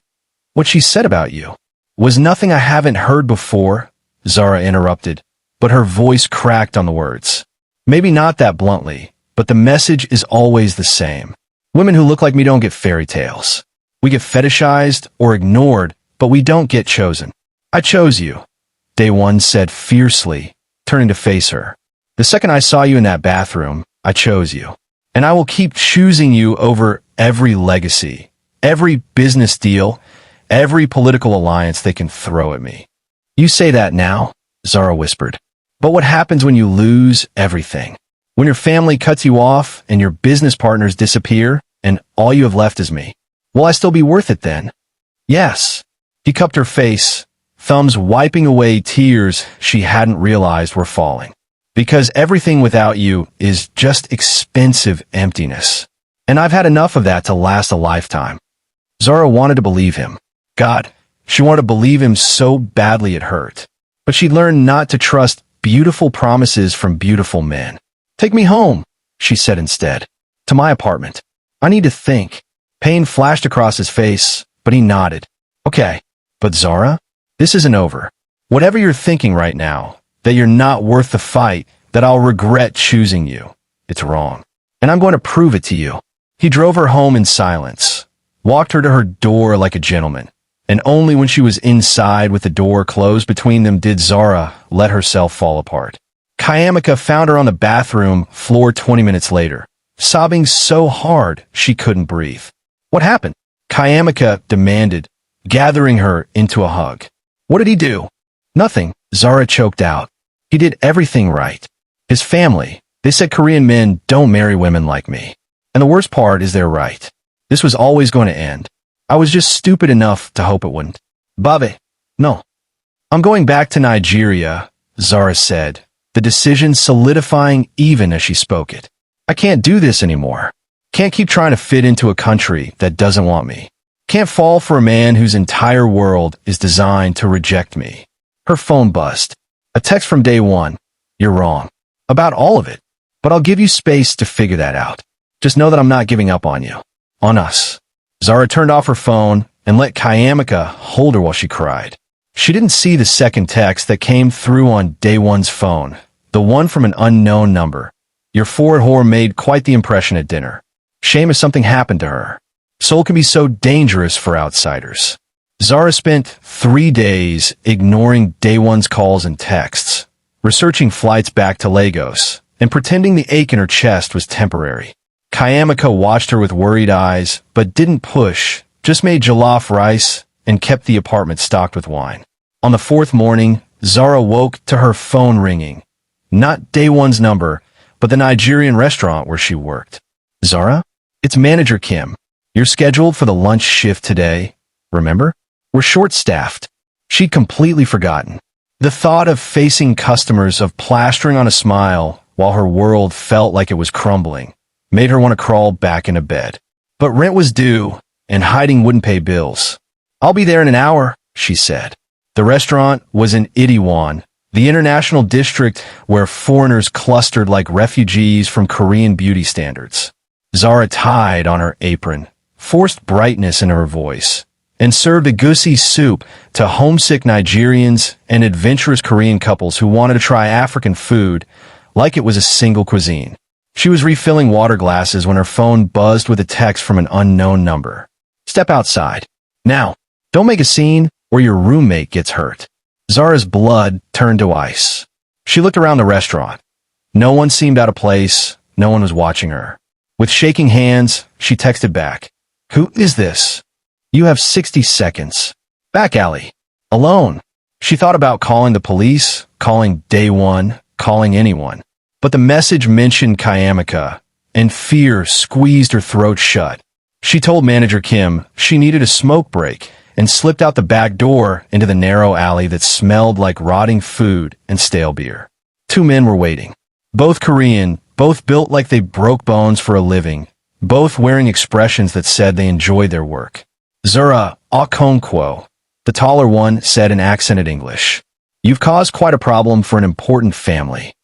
what she said about you, was nothing I haven't heard before," Zara interrupted, but her voice cracked on the words. "Maybe not that bluntly, but the message is always the same. Women who look like me don't get fairy tales. We get fetishized or ignored, but we don't get chosen. I chose you," Dae-won said fiercely, turning to face her. "The second I saw you in that bathroom, I chose you. And I will keep choosing you over every legacy, every business deal, every political alliance they can throw at me." "You say that now," Zara whispered. "But what happens when you lose everything? When your family cuts you off and your business partners disappear and all you have left is me? Will I still be worth it then?" "Yes." He cupped her face, thumbs wiping away tears she hadn't realized were falling. "Because everything without you is just expensive emptiness. And I've had enough of that to last a lifetime." Zara wanted to believe him. God, She wanted to believe him so badly it hurt. But she learned not to trust beautiful promises from beautiful men. "Take me home," she said instead. "To my apartment. I need to think." Pain flashed across his face, but he nodded. "Okay, but Zara, this isn't over. Whatever you're thinking right now, that you're not worth the fight, that I'll regret choosing you, it's wrong. And I'm going to prove it to you." He drove her home in silence, walked her to her door like a gentleman, and only when she was inside with the door closed between them did Zara let herself fall apart. Kayamika found her on the bathroom floor 20 minutes later, sobbing so hard she couldn't breathe. "What happened?" Kayamika demanded, gathering her into a hug. "What did he do?" "Nothing," Zara choked out. "He did everything right. His family, they said Korean men don't marry women like me. And the worst part is they're right. This was always going to end. I was just stupid enough to hope it wouldn't." "Babe, no. I'm going back to Nigeria," Zara said, the decision solidifying even as she spoke it. "I can't do this anymore. Can't keep trying to fit into a country that doesn't want me. Can't fall for a man whose entire world is designed to reject me." Her phone buzzed. A text from Dae-won. "You're wrong. About all of it. But I'll give you space to figure that out. Just know that I'm not giving up on you. On us." Zara turned off her phone and let Kayamika hold her while she cried. She didn't see the second text that came through on Dae-won's phone, the one from an unknown number. "Your forward whore made quite the impression at dinner. Shame if something happened to her. Seoul can be so dangerous for outsiders." Zara spent 3 days ignoring Dae-won's calls and texts, researching flights back to Lagos, and pretending the ache in her chest was temporary. Kayamika watched her with worried eyes, but didn't push, just made jollof rice and kept the apartment stocked with wine. On the 4th morning, Zara woke to her phone ringing. Not Dae-won's number, but the Nigerian restaurant where she worked. "Zara? It's Manager Kim. You're scheduled for the lunch shift today. Remember? We're short-staffed." She'd completely forgotten. The thought of facing customers, of plastering on a smile while her world felt like it was crumbling, made her want to crawl back into bed. But rent was due, and hiding wouldn't pay bills. "I'll be there in an hour," she said. The restaurant was in Itaewon, the international district where foreigners clustered like refugees from Korean beauty standards. Zara tied on her apron, forced brightness into her voice, and served egusi soup to homesick Nigerians and adventurous Korean couples who wanted to try African food like it was a single cuisine. She was refilling water glasses when her phone buzzed with a text from an unknown number. "Step outside. Now, don't make a scene or your roommate gets hurt." Zara's blood turned to ice. She looked around the restaurant. No one seemed out of place. No one was watching her. With shaking hands, she texted back. "Who is this? You have 60 seconds. Back alley. Alone." She thought about calling the police, calling Dae-won, calling anyone. But the message mentioned Kayamika, and fear squeezed her throat shut. She told Manager Kim she needed a smoke break and slipped out the back door into the narrow alley that smelled like rotting food and stale beer. 2 men were waiting. Both Korean, both built like they broke bones for a living, both wearing expressions that said they enjoyed their work. "Zara, Okonkwo," the taller one said in accented English. "You've caused quite a problem for an important family."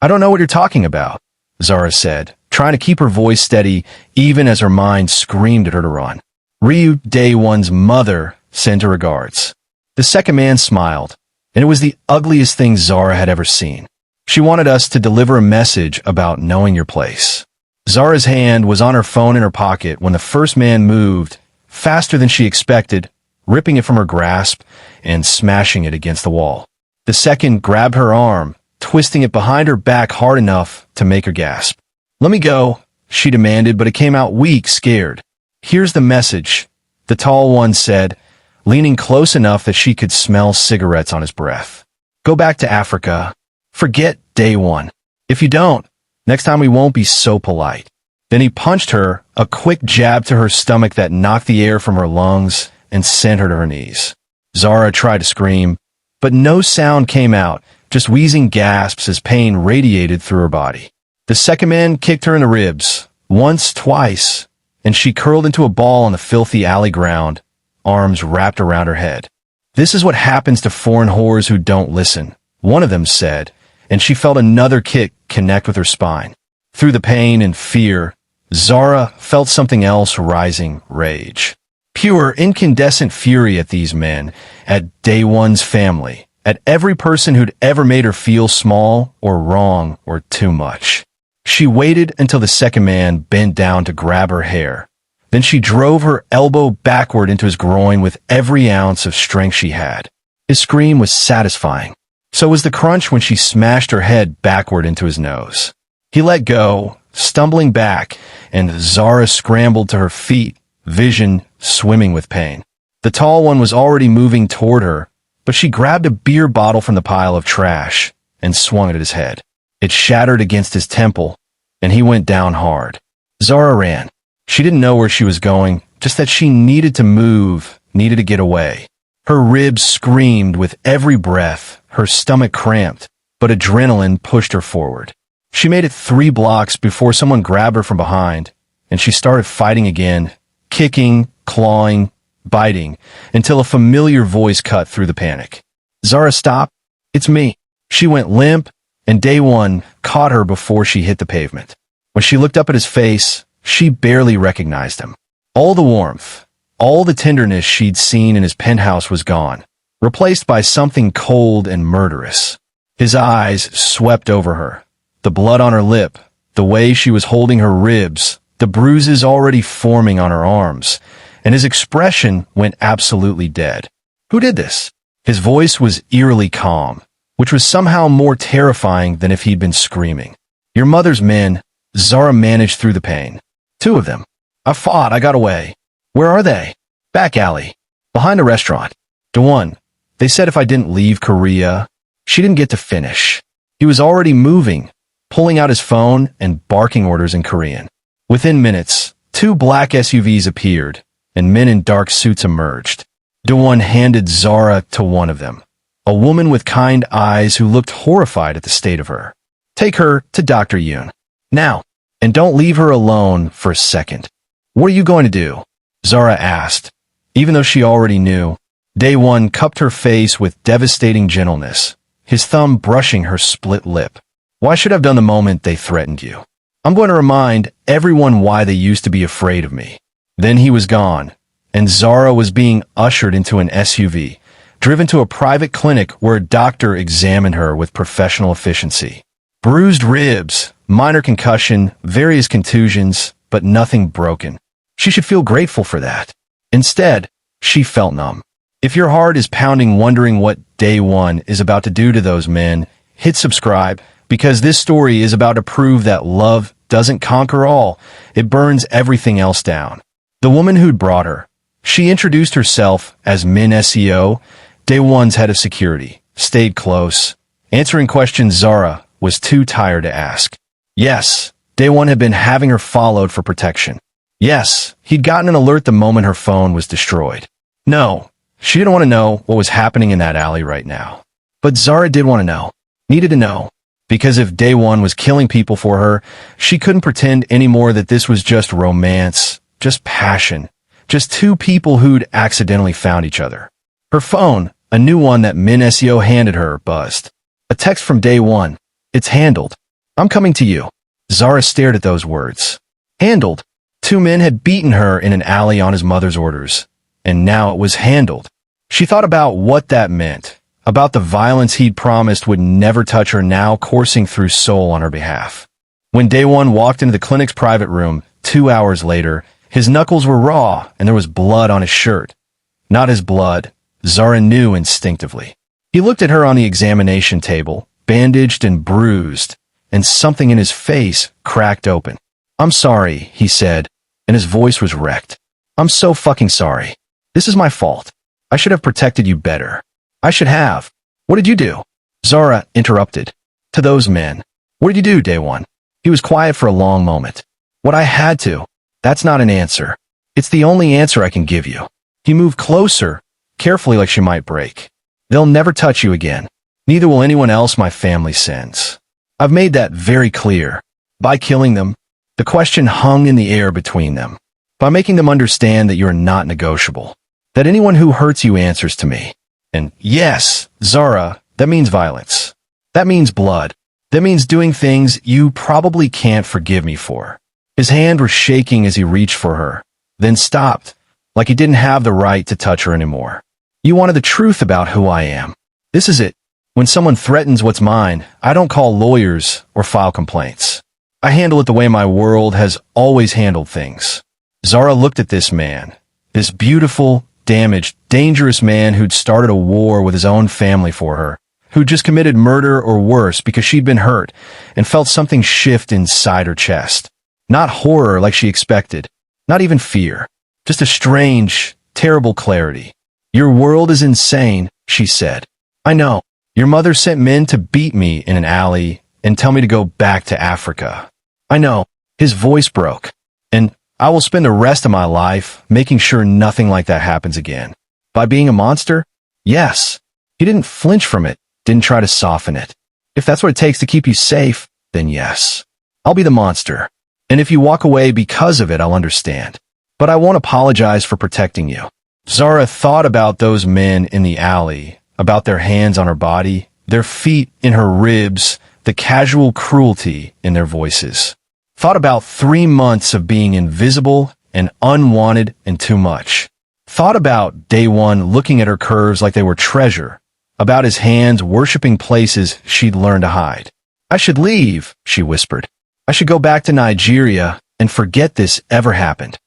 "I don't know what you're talking about," Zara said, trying to keep her voice steady even as her mind screamed at her to run. "Ryu, Dae-won's mother, sent her regards." The second man smiled, and it was the ugliest thing Zara had ever seen. "She wanted us to deliver a message about knowing your place." Zara's hand was on her phone in her pocket when the first man moved, faster than she expected, ripping it from her grasp and smashing it against the wall. The second grabbed her arm, twisting it behind her back hard enough to make her gasp. "Let me go," she demanded, but it came out weak, scared. "Here's the message," the tall one said, leaning close enough that she could smell cigarettes on his breath. "Go back to Africa. Forget Dae-won. If you don't, next time we won't be so polite." Then he punched her, a quick jab to her stomach that knocked the air from her lungs and sent her to her knees. Zara tried to scream, but no sound came out, just wheezing gasps as pain radiated through her body. The second man kicked her in the ribs, once, twice, and she curled into a ball on the filthy alley ground, arms wrapped around her head. "This is what happens to foreign whores who don't listen," one of them said, and she felt another kick connect with her spine. Through the pain and fear, Zara felt something else rising: rage. Pure, incandescent fury at these men, at Dae-won's family, at every person who'd ever made her feel small or wrong or too much. She waited until the second man bent down to grab her hair. Then she drove her elbow backward into his groin with every ounce of strength she had. His scream was satisfying. So was the crunch when she smashed her head backward into his nose. He let go, stumbling back, and Zara scrambled to her feet, vision swimming with pain. The tall one was already moving toward her, but she grabbed a beer bottle from the pile of trash and swung it at his head. It shattered against his temple, and he went down hard. Zara ran. She didn't know where she was going, just that she needed to move, needed to get away. Her ribs screamed with every breath, her stomach cramped, but adrenaline pushed her forward. She made it 3 blocks before someone grabbed her from behind, and she started fighting again, kicking, clawing, biting, until a familiar voice cut through the panic. "Zara, stop. It's me." She went limp, and Dae-won caught her before she hit the pavement. When she looked up at his face, she barely recognized him. All the warmth, all the tenderness she'd seen in his penthouse was gone, replaced by something cold and murderous. His eyes swept over her, the blood on her lip, the way she was holding her ribs, the bruises already forming on her arms, and his expression went absolutely dead. "Who did this?" His voice was eerily calm, which was somehow more terrifying than if he'd been screaming. "Your mother's men." Zara managed through the pain. "2 of them. I fought, I got away." "Where are they?" "Back alley. Behind a restaurant." "Dae-won, they said if I didn't leave Korea." She didn't get to finish. He was already moving, pulling out his phone and barking orders in Korean. Within minutes, 2 black SUVs appeared, and men in dark suits emerged. Dae-won handed Zara to one of them, a woman with kind eyes who looked horrified at the state of her. "Take her to Dr. Yoon. Now, and don't leave her alone for a second." "What are you going to do?" Zara asked, even though she already knew. Dae-won cupped her face with devastating gentleness, his thumb brushing her split lip. "Why should I have done the moment they threatened you? I'm going to remind everyone why they used to be afraid of me." Then he was gone, and Zara was being ushered into an SUV, driven to a private clinic where a doctor examined her with professional efficiency. Bruised ribs, minor concussion, various contusions, but nothing broken. She should feel grateful for that. Instead, she felt numb. If your heart is pounding wondering what Dae-won is about to do to those men, hit subscribe, because this story is about to prove that love doesn't conquer all, it burns everything else down. The woman who'd brought her. She introduced herself as Min SEO, Dae-won's head of security, stayed close, answering questions Zara was too tired to ask. Yes, Dae-won had been having her followed for protection. Yes, he'd gotten an alert the moment her phone was destroyed. No, she didn't want to know what was happening in that alley right now. But Zara did want to know, needed to know, because if Dae-won was killing people for her, she couldn't pretend anymore that this was just romance, just passion, just 2 people who'd accidentally found each other. Her phone, a new one that Min SEO handed her, buzzed. A text from Dae-won. "It's handled. I'm coming to you." Zara stared at those words. Handled. 2 men had beaten her in an alley on his mother's orders, and now it was handled. She thought about what that meant, about the violence he'd promised would never touch her now coursing through Seoul on her behalf. When Dae-won walked into the clinic's private room 2 hours later, his knuckles were raw and there was blood on his shirt. Not his blood, Zara knew instinctively. He looked at her on the examination table, bandaged and bruised, and something in his face cracked open. "I'm sorry," he said, and his voice was wrecked. "I'm so fucking sorry. This is my fault. I should have protected you better. I should have." "What did you do?" Zara interrupted. "To those men." "What did you do, Dae-won?" He was quiet for a long moment. "What I had to. That's not an answer. It's the only answer I can give you." He moved closer, carefully like she might break. "They'll never touch you again. Neither will anyone else my family sends. I've made that very clear. By killing them, the question hung in the air between them. By making them understand that you're not negotiable. That anyone who hurts you answers to me. And yes, Zara, that means violence. That means blood. That means doing things you probably can't forgive me for. His hand was shaking as he reached for her, then stopped, like he didn't have the right to touch her anymore. You wanted the truth about who I am. This is it. When someone threatens what's mine, I don't call lawyers or file complaints. I handle it the way my world has always handled things. Zara looked at this man, this beautiful, damaged, dangerous man who'd started a war with his own family for her, who'd just committed murder or worse because she'd been hurt and felt something shift inside her chest. Not horror like she expected, not even fear, just a strange, terrible clarity. Your world is insane, she said. I know. Your mother sent men to beat me in an alley and tell me to go back to Africa. I know. His voice broke. And I will spend the rest of my life making sure nothing like that happens again. By being a monster? Yes. He didn't flinch from it, didn't try to soften it. If that's what it takes to keep you safe, then yes. I'll be the monster. And if you walk away because of it, I'll understand. But I won't apologize for protecting you. Zara thought about those men in the alley, about their hands on her body, their feet in her ribs, the casual cruelty in their voices. Thought about 3 months of being invisible and unwanted and too much. Thought about Dae-won looking at her curves like they were treasure, about his hands worshiping places she'd learned to hide. I should leave, she whispered. I should go back to Nigeria and forget this ever happened.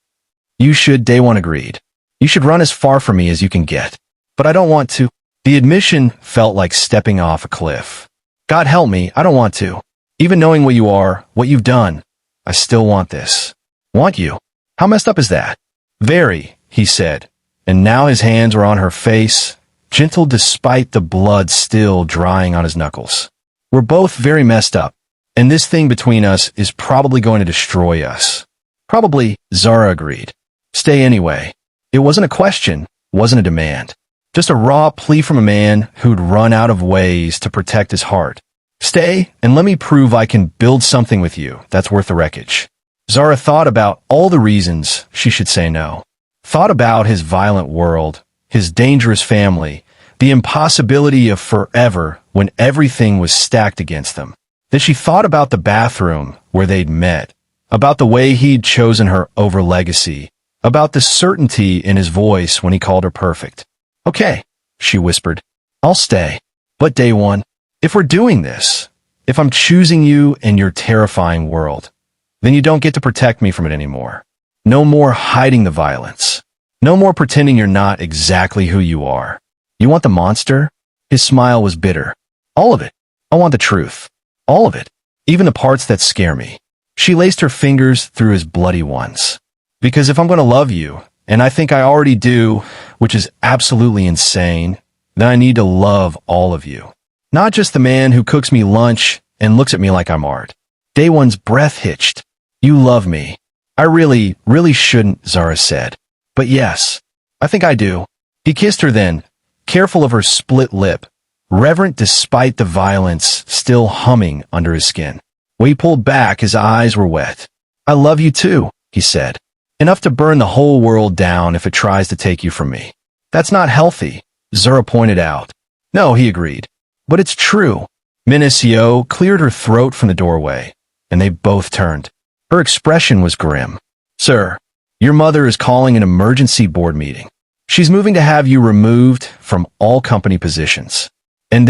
You should, Dae-won agreed. You should run as far from me as you can get. But I don't want to. The admission felt like stepping off a cliff. God help me, I don't want to. Even knowing what you are, what you've done, I still want this. Want you? How messed up is that? Very, he said, and now his hands were on her face, gentle despite the blood still drying on his knuckles. We're both very messed up, and this thing between us is probably going to destroy us. Probably, Zara agreed. Stay anyway. It wasn't a question, wasn't a demand. Just a raw plea from a man who'd run out of ways to protect his heart. Stay, and let me prove I can build something with you that's worth the wreckage. Zara thought about all the reasons she should say no. Thought about his violent world, his dangerous family, the impossibility of forever when everything was stacked against them. Then she thought about the bathroom where they'd met, about the way he'd chosen her over legacy, about the certainty in his voice when he called her perfect. Okay, she whispered. I'll stay. But Dae-won, if we're doing this, if I'm choosing you in your terrifying world, then you don't get to protect me from it anymore. No more hiding the violence. No more pretending you're not exactly who you are. You want the monster? His smile was bitter. All of it. I want the truth. All of it. Even the parts that scare me. She laced her fingers through his bloody ones. Because if I'm going to love you, and I think I already do, which is absolutely insane, then I need to love all of you. Not just the man who cooks me lunch and looks at me like I'm art. Dae-won's breath hitched. You love me. I really, really shouldn't, Zara said. But yes, I think I do. He kissed her then, careful of her split lip, reverent despite the violence still humming under his skin. When he pulled back, his eyes were wet. I love you too, he said. Enough to burn the whole world down if it tries to take you from me. That's not healthy, Zara pointed out. No, he agreed. But it's true. Minasio cleared her throat from the doorway, and they both turned. Her expression was grim. Sir, your mother is calling an emergency board meeting. She's moving to have you removed from all company positions. And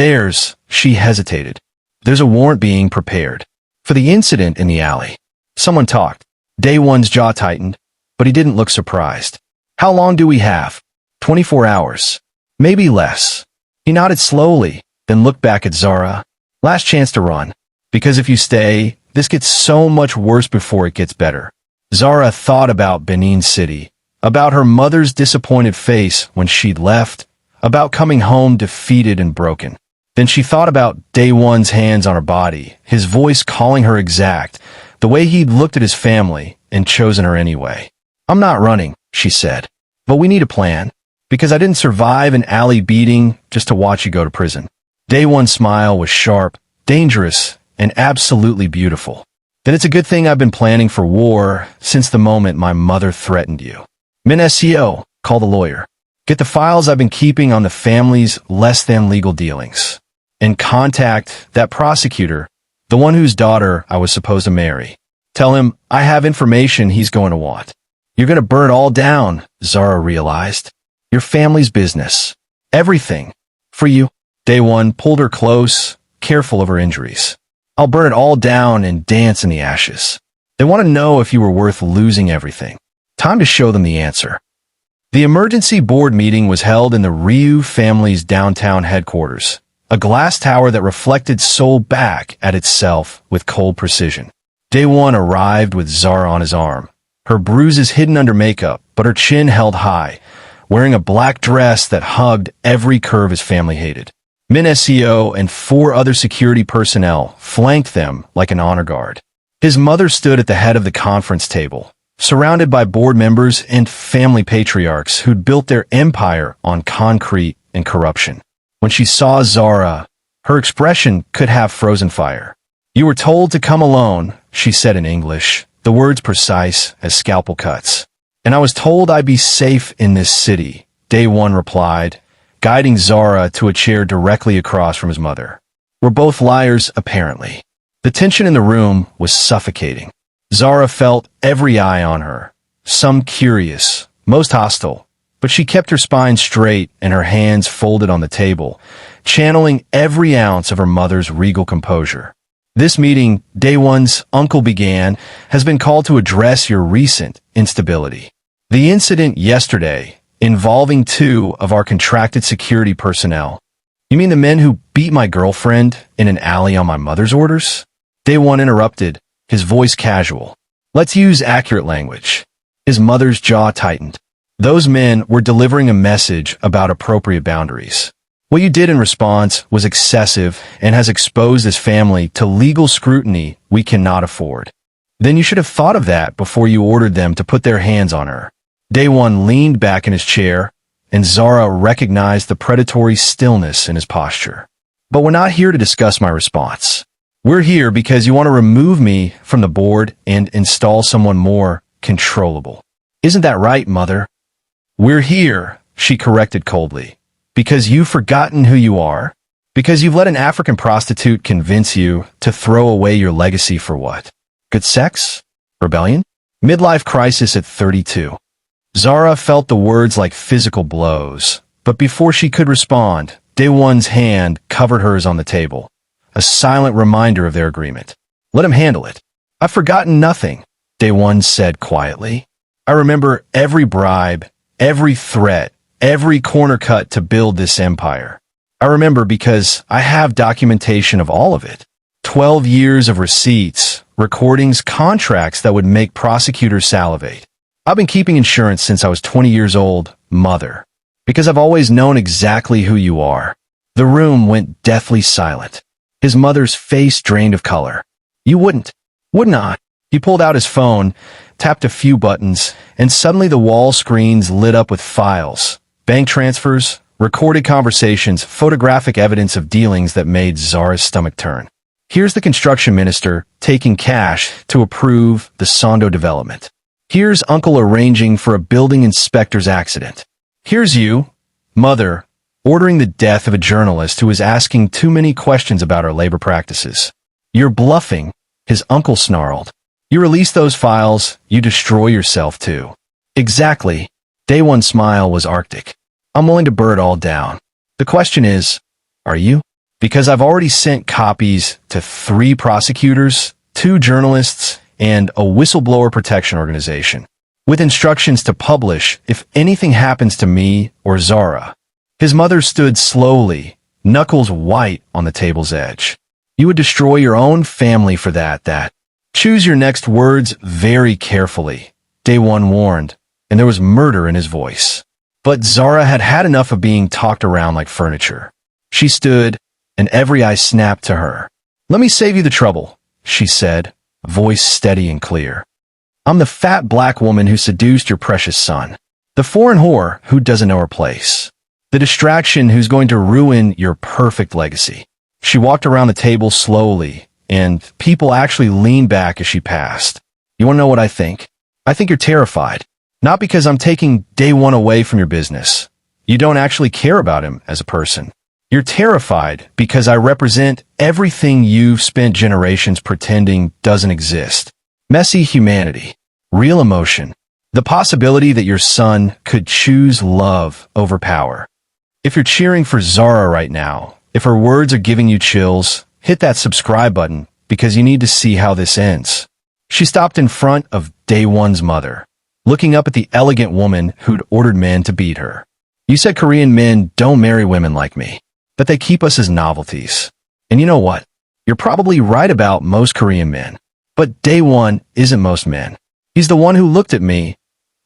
she hesitated. There's a warrant being prepared. For the incident in the alley. Someone talked. Dae-won's jaw tightened, but he didn't look surprised. How long do we have? 24 hours. Maybe less. He nodded slowly, then looked back at Zara. Last chance to run. Because if you stay, this gets so much worse before it gets better. Zara thought about Benin City, about her mother's disappointed face when she'd left, about coming home defeated and broken. Then she thought about Dae-won's hands on her body, his voice calling her exact, the way he'd looked at his family and chosen her anyway. I'm not running, she said. But we need a plan. Because I didn't survive an alley beating just to watch you go to prison. Dae-won's smile was sharp, dangerous, and absolutely beautiful. Then it's a good thing I've been planning for war since the moment my mother threatened you. Minasio, call the lawyer. Get the files I've been keeping on the family's less-than-legal dealings. And contact that prosecutor, the one whose daughter I was supposed to marry. Tell him I have information he's going to want. You're going to burn it all down, Zara realized. Your family's business. Everything. For you. Dae-won pulled her close, careful of her injuries. I'll burn it all down and dance in the ashes. They want to know if you were worth losing everything. Time to show them the answer. The emergency board meeting was held in the Ryu family's downtown headquarters, a glass tower that reflected Seoul back at itself with cold precision. Dae-won arrived with Zara on his arm, her bruises hidden under makeup, but her chin held high, wearing a black dress that hugged every curve his family hated. Min SEO and 4 other security personnel flanked them like an honor guard. His mother stood at the head of the conference table, surrounded by board members and family patriarchs who'd built their empire on concrete and corruption. When she saw Zara, her expression could have frozen fire. You were told to come alone, she said in English, the words precise as scalpel cuts. And I was told I'd be safe in this city, Dae-won replied, guiding Zara to a chair directly across from his mother. We're both liars, apparently. The tension in the room was suffocating. Zara felt every eye on her, some curious, most hostile, but she kept her spine straight and her hands folded on the table, channeling every ounce of her mother's regal composure. This meeting, Dae-won's uncle began, has been called to address your recent instability. The incident yesterday, involving 2 of our contracted security personnel. You mean the men who beat my girlfriend in an alley on my mother's orders? Dae-won interrupted, his voice casual. Let's use accurate language. His mother's jaw tightened. Those men were delivering a message about appropriate boundaries. What you did in response was excessive and has exposed this family to legal scrutiny we cannot afford. Then you should have thought of that before you ordered them to put their hands on her. Dae-won leaned back in his chair, and Zara recognized the predatory stillness in his posture. But we're not here to discuss my response. We're here because you want to remove me from the board and install someone more controllable. Isn't that right, Mother? We're here, she corrected coldly, because you've forgotten who you are, because you've let an African prostitute convince you to throw away your legacy for what? Good sex? Rebellion? Midlife crisis at 32. Zara felt the words like physical blows, but before she could respond, Dae-won's hand covered hers on the table, a silent reminder of their agreement. Let him handle it. I've forgotten nothing, Dae-won said quietly. I remember every bribe, every threat, every corner cut to build this empire. I remember because I have documentation of all of it. 12 years of receipts, recordings, contracts that would make prosecutors salivate. I've been keeping insurance since I was 20 years old, Mother, because I've always known exactly who you are. The room went deathly silent. His mother's face drained of color. You would not. He pulled out his phone, tapped a few buttons, and suddenly the wall screens lit up with files, bank transfers, recorded conversations, photographic evidence of dealings that made Zara's stomach turn. Here's the construction minister taking cash to approve the Sondo development. Here's uncle arranging for a building inspector's accident. Here's you, Mother, ordering the death of a journalist who was asking too many questions about our labor practices. You're bluffing, his uncle snarled. You release those files, you destroy yourself too. Exactly. Dae-won's smile was arctic. I'm willing to burn it all down. The question is, are you? Because I've already sent copies to 3 prosecutors, 2 journalists, and a whistleblower protection organization, with instructions to publish if anything happens to me or Zara. His mother stood slowly, knuckles white on the table's edge. You would destroy your own family for that. Choose your next words very carefully, Dae-won warned, and there was murder in his voice. But Zara had had enough of being talked around like furniture. She stood, and every eye snapped to her. Let me save you the trouble, she said, voice steady and clear. I'm the fat black woman who seduced your precious son. The foreign whore who doesn't know her place. The distraction who's going to ruin your perfect legacy. She walked around the table slowly, and people actually leaned back as she passed. You want to know what I think? I think you're terrified. Not because I'm taking Dae-won away from your business, You don't actually care about him as a person. You're terrified because I represent everything you've spent generations pretending doesn't exist. Messy humanity, real emotion, the possibility that your son could choose love over power. If you're cheering for Zara right now, if her words are giving you chills, hit that subscribe button because you need to see how this ends. She stopped in front of Dae-won's mother, looking up at the elegant woman who'd ordered men to beat her. You said Korean men don't marry women like me, that they keep us as novelties. And you know what? You're probably right about most Korean men. But Dae-won isn't most men. He's the one who looked at me,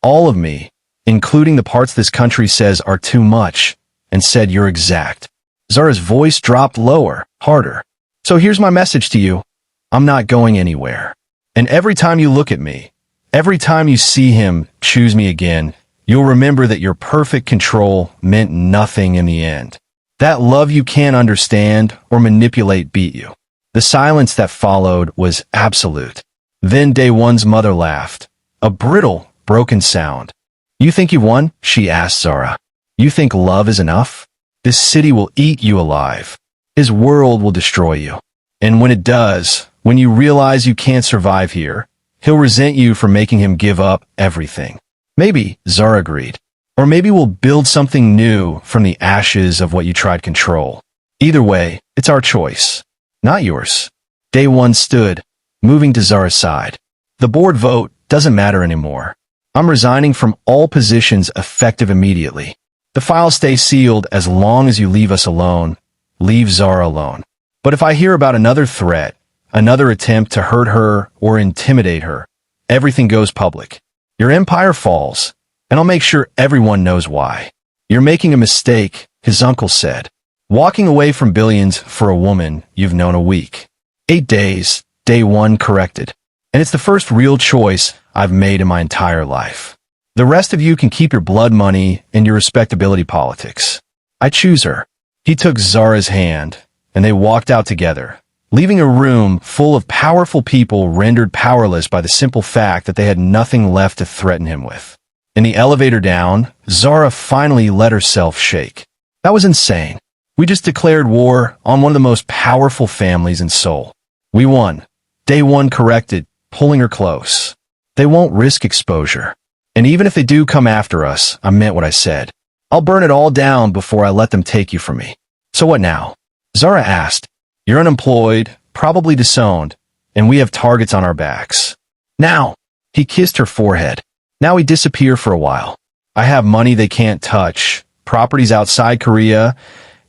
all of me, including the parts this country says are too much, and said you're exact. Zara's voice dropped lower, harder. So here's my message to you. I'm not going anywhere. And every time you look at me, every time you see him choose me again, you'll remember that your perfect control meant nothing in the end. That love you can't understand or manipulate beat you. The silence that followed was absolute. Then Dae-won's mother laughed. A brittle, broken sound. You think you won? She asked Zara. You think love is enough? This city will eat you alive. His world will destroy you. And when it does, when you realize you can't survive here, he'll resent you for making him give up everything. Maybe, Zara agreed. Or maybe we'll build something new from the ashes of what you tried to control. Either way, it's our choice. Not yours. Dae-won stood, moving to Zara's side. The board vote doesn't matter anymore. I'm resigning from all positions effective immediately. The files stay sealed as long as you leave us alone. Leave Zara alone. But if I hear about another threat, another attempt to hurt her or intimidate her, everything goes public. Your empire falls, and I'll make sure everyone knows why. You're making a mistake, his uncle said. Walking away from billions for a woman you've known a week. 8 days, Dae-won corrected. And it's the first real choice I've made in my entire life. The rest of you can keep your blood money and your respectability politics. I choose her. He took Zara's hand, and they walked out together, leaving a room full of powerful people rendered powerless by the simple fact that they had nothing left to threaten him with. In the elevator down, Zara finally let herself shake. That was insane. We just declared war on one of the most powerful families in Seoul. We won. Dae-won corrected, pulling her close. They won't risk exposure. And even if they do come after us, I meant what I said. I'll burn it all down before I let them take you from me. So what now? Zara asked. You're unemployed, probably disowned, and we have targets on our backs. Now, he kissed her forehead. Now we disappear for a while. I have money they can't touch, properties outside Korea,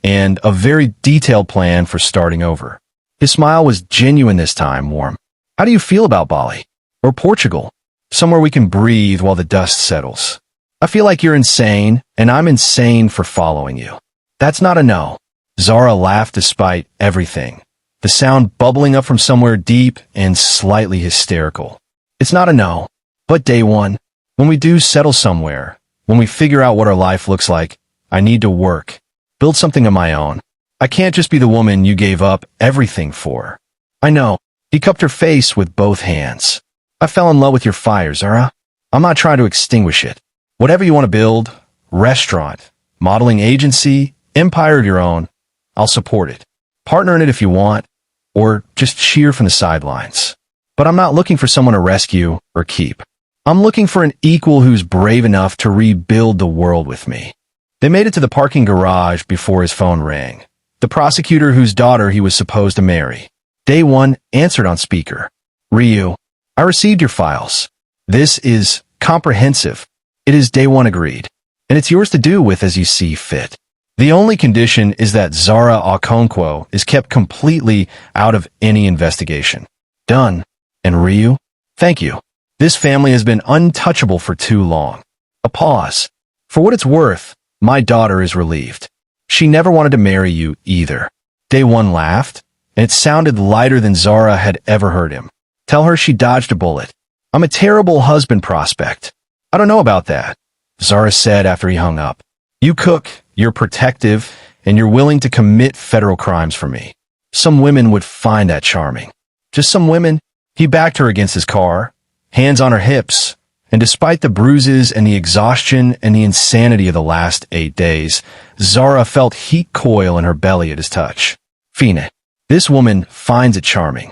and a very detailed plan for starting over. His smile was genuine this time, warm. How do you feel about Bali? Or Portugal? Somewhere we can breathe while the dust settles. I feel like you're insane, and I'm insane for following you. That's not a no. Zara laughed despite everything, the sound bubbling up from somewhere deep and slightly hysterical. It's not a no. But Dae-won, when we do settle somewhere, when we figure out what our life looks like, I need to work, build something of my own. I can't just be the woman you gave up everything for. I know. He cupped her face with both hands. I fell in love with your fire, Zara. I'm not trying to extinguish it. Whatever you want to build, restaurant, modeling agency, empire of your own, I'll support it. Partner in it if you want, or just cheer from the sidelines. But I'm not looking for someone to rescue or keep. I'm looking for an equal who's brave enough to rebuild the world with me. They made it to the parking garage before his phone rang. The prosecutor whose daughter he was supposed to marry. Dae-won answered on speaker. Ryu, I received your files. This is comprehensive. It is Dae-won agreed. And it's yours to do with as you see fit. The only condition is that Zara Okonkwo is kept completely out of any investigation. Done. And Ryu? Thank you. This family has been untouchable for too long. A pause. For what it's worth, my daughter is relieved. She never wanted to marry you either. Dae-won laughed, and it sounded lighter than Zara had ever heard him. Tell her she dodged a bullet. I'm a terrible husband prospect. I don't know about that, Zara said after he hung up. You cook, you're protective, and you're willing to commit federal crimes for me. Some women would find that charming. Just some women. He backed her against his car, hands on her hips, And despite the bruises and the exhaustion and the insanity of the last 8 days, Zara felt heat coil in her belly at his touch. Fine. This woman finds it charming.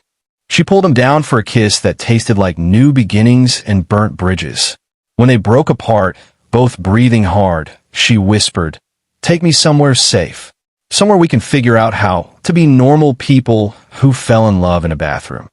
She pulled him down for a kiss that tasted like new beginnings and burnt bridges. When they broke apart, both breathing hard, she whispered, "Take me somewhere safe. Somewhere we can figure out how to be normal people who fell in love in a bathroom."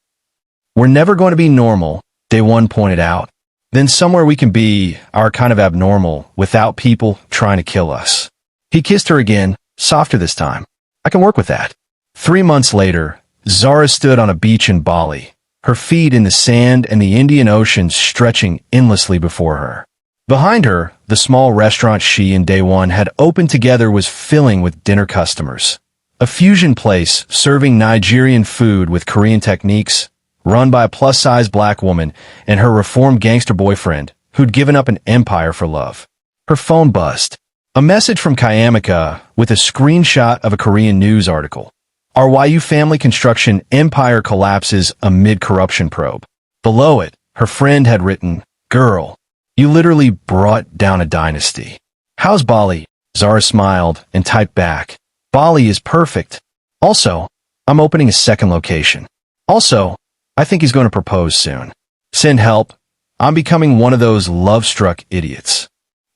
"We're never going to be normal," Dae-won pointed out. "Then somewhere we can be our kind of abnormal without people trying to kill us." He kissed her again, softer this time. "I can work with that." 3 months later, Zara stood on a beach in Bali, her feet in the sand and the Indian Ocean stretching endlessly before her. Behind her, the small restaurant she and Dae-won had opened together was filling with dinner customers. A fusion place serving Nigerian food with Korean techniques, run by a plus-size black woman and her reformed gangster boyfriend, who'd given up an empire for love. Her phone buzzed. A message from Kayamika with a screenshot of a Korean news article. "Our YU family construction empire collapses amid corruption probe." Below it, her friend had written, "Girl, you literally brought down a dynasty." "How's Bali?" Zara smiled and typed back, "Bali is perfect. Also, I'm opening a second location. Also, I think he's going to propose soon. Send help. I'm becoming one of those love-struck idiots."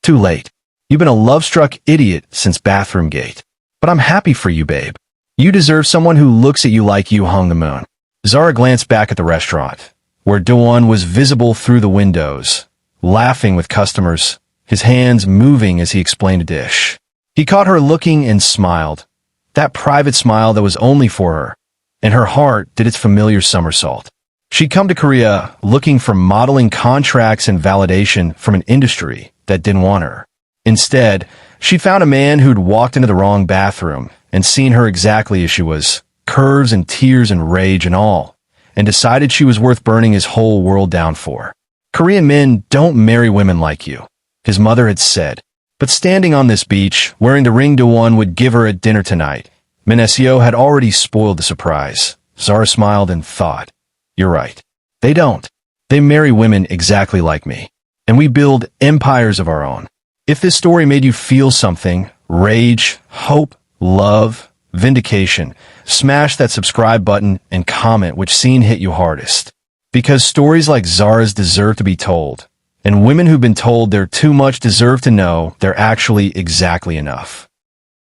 "Too late. You've been a love-struck idiot since Bathroom Gate. But I'm happy for you, babe. You deserve someone who looks at you like you hung the moon." Zara glanced back at the restaurant, where Dae-won was visible through the windows, laughing with customers, his hands moving as he explained a dish. He caught her looking and smiled, that private smile that was only for her, and her heart did its familiar somersault. She'd come to Korea looking for modeling contracts and validation from an industry that didn't want her. Instead, she'd found a man who'd walked into the wrong bathroom and seen her exactly as she was, curves and tears and rage and all, and decided she was worth burning his whole world down for. "Korean men don't marry women like you," his mother had said. But standing on this beach, wearing the ring Dae-won would give her at dinner tonight, Minnesio had already spoiled the surprise. Zara smiled and thought, "You're right. They don't. They marry women exactly like me. And we build empires of our own." If this story made you feel something, rage, hope, love, vindication, smash that subscribe button and comment which scene hit you hardest. Because stories like Zara's deserve to be told, and women who've been told they're too much deserve to know they're actually exactly enough.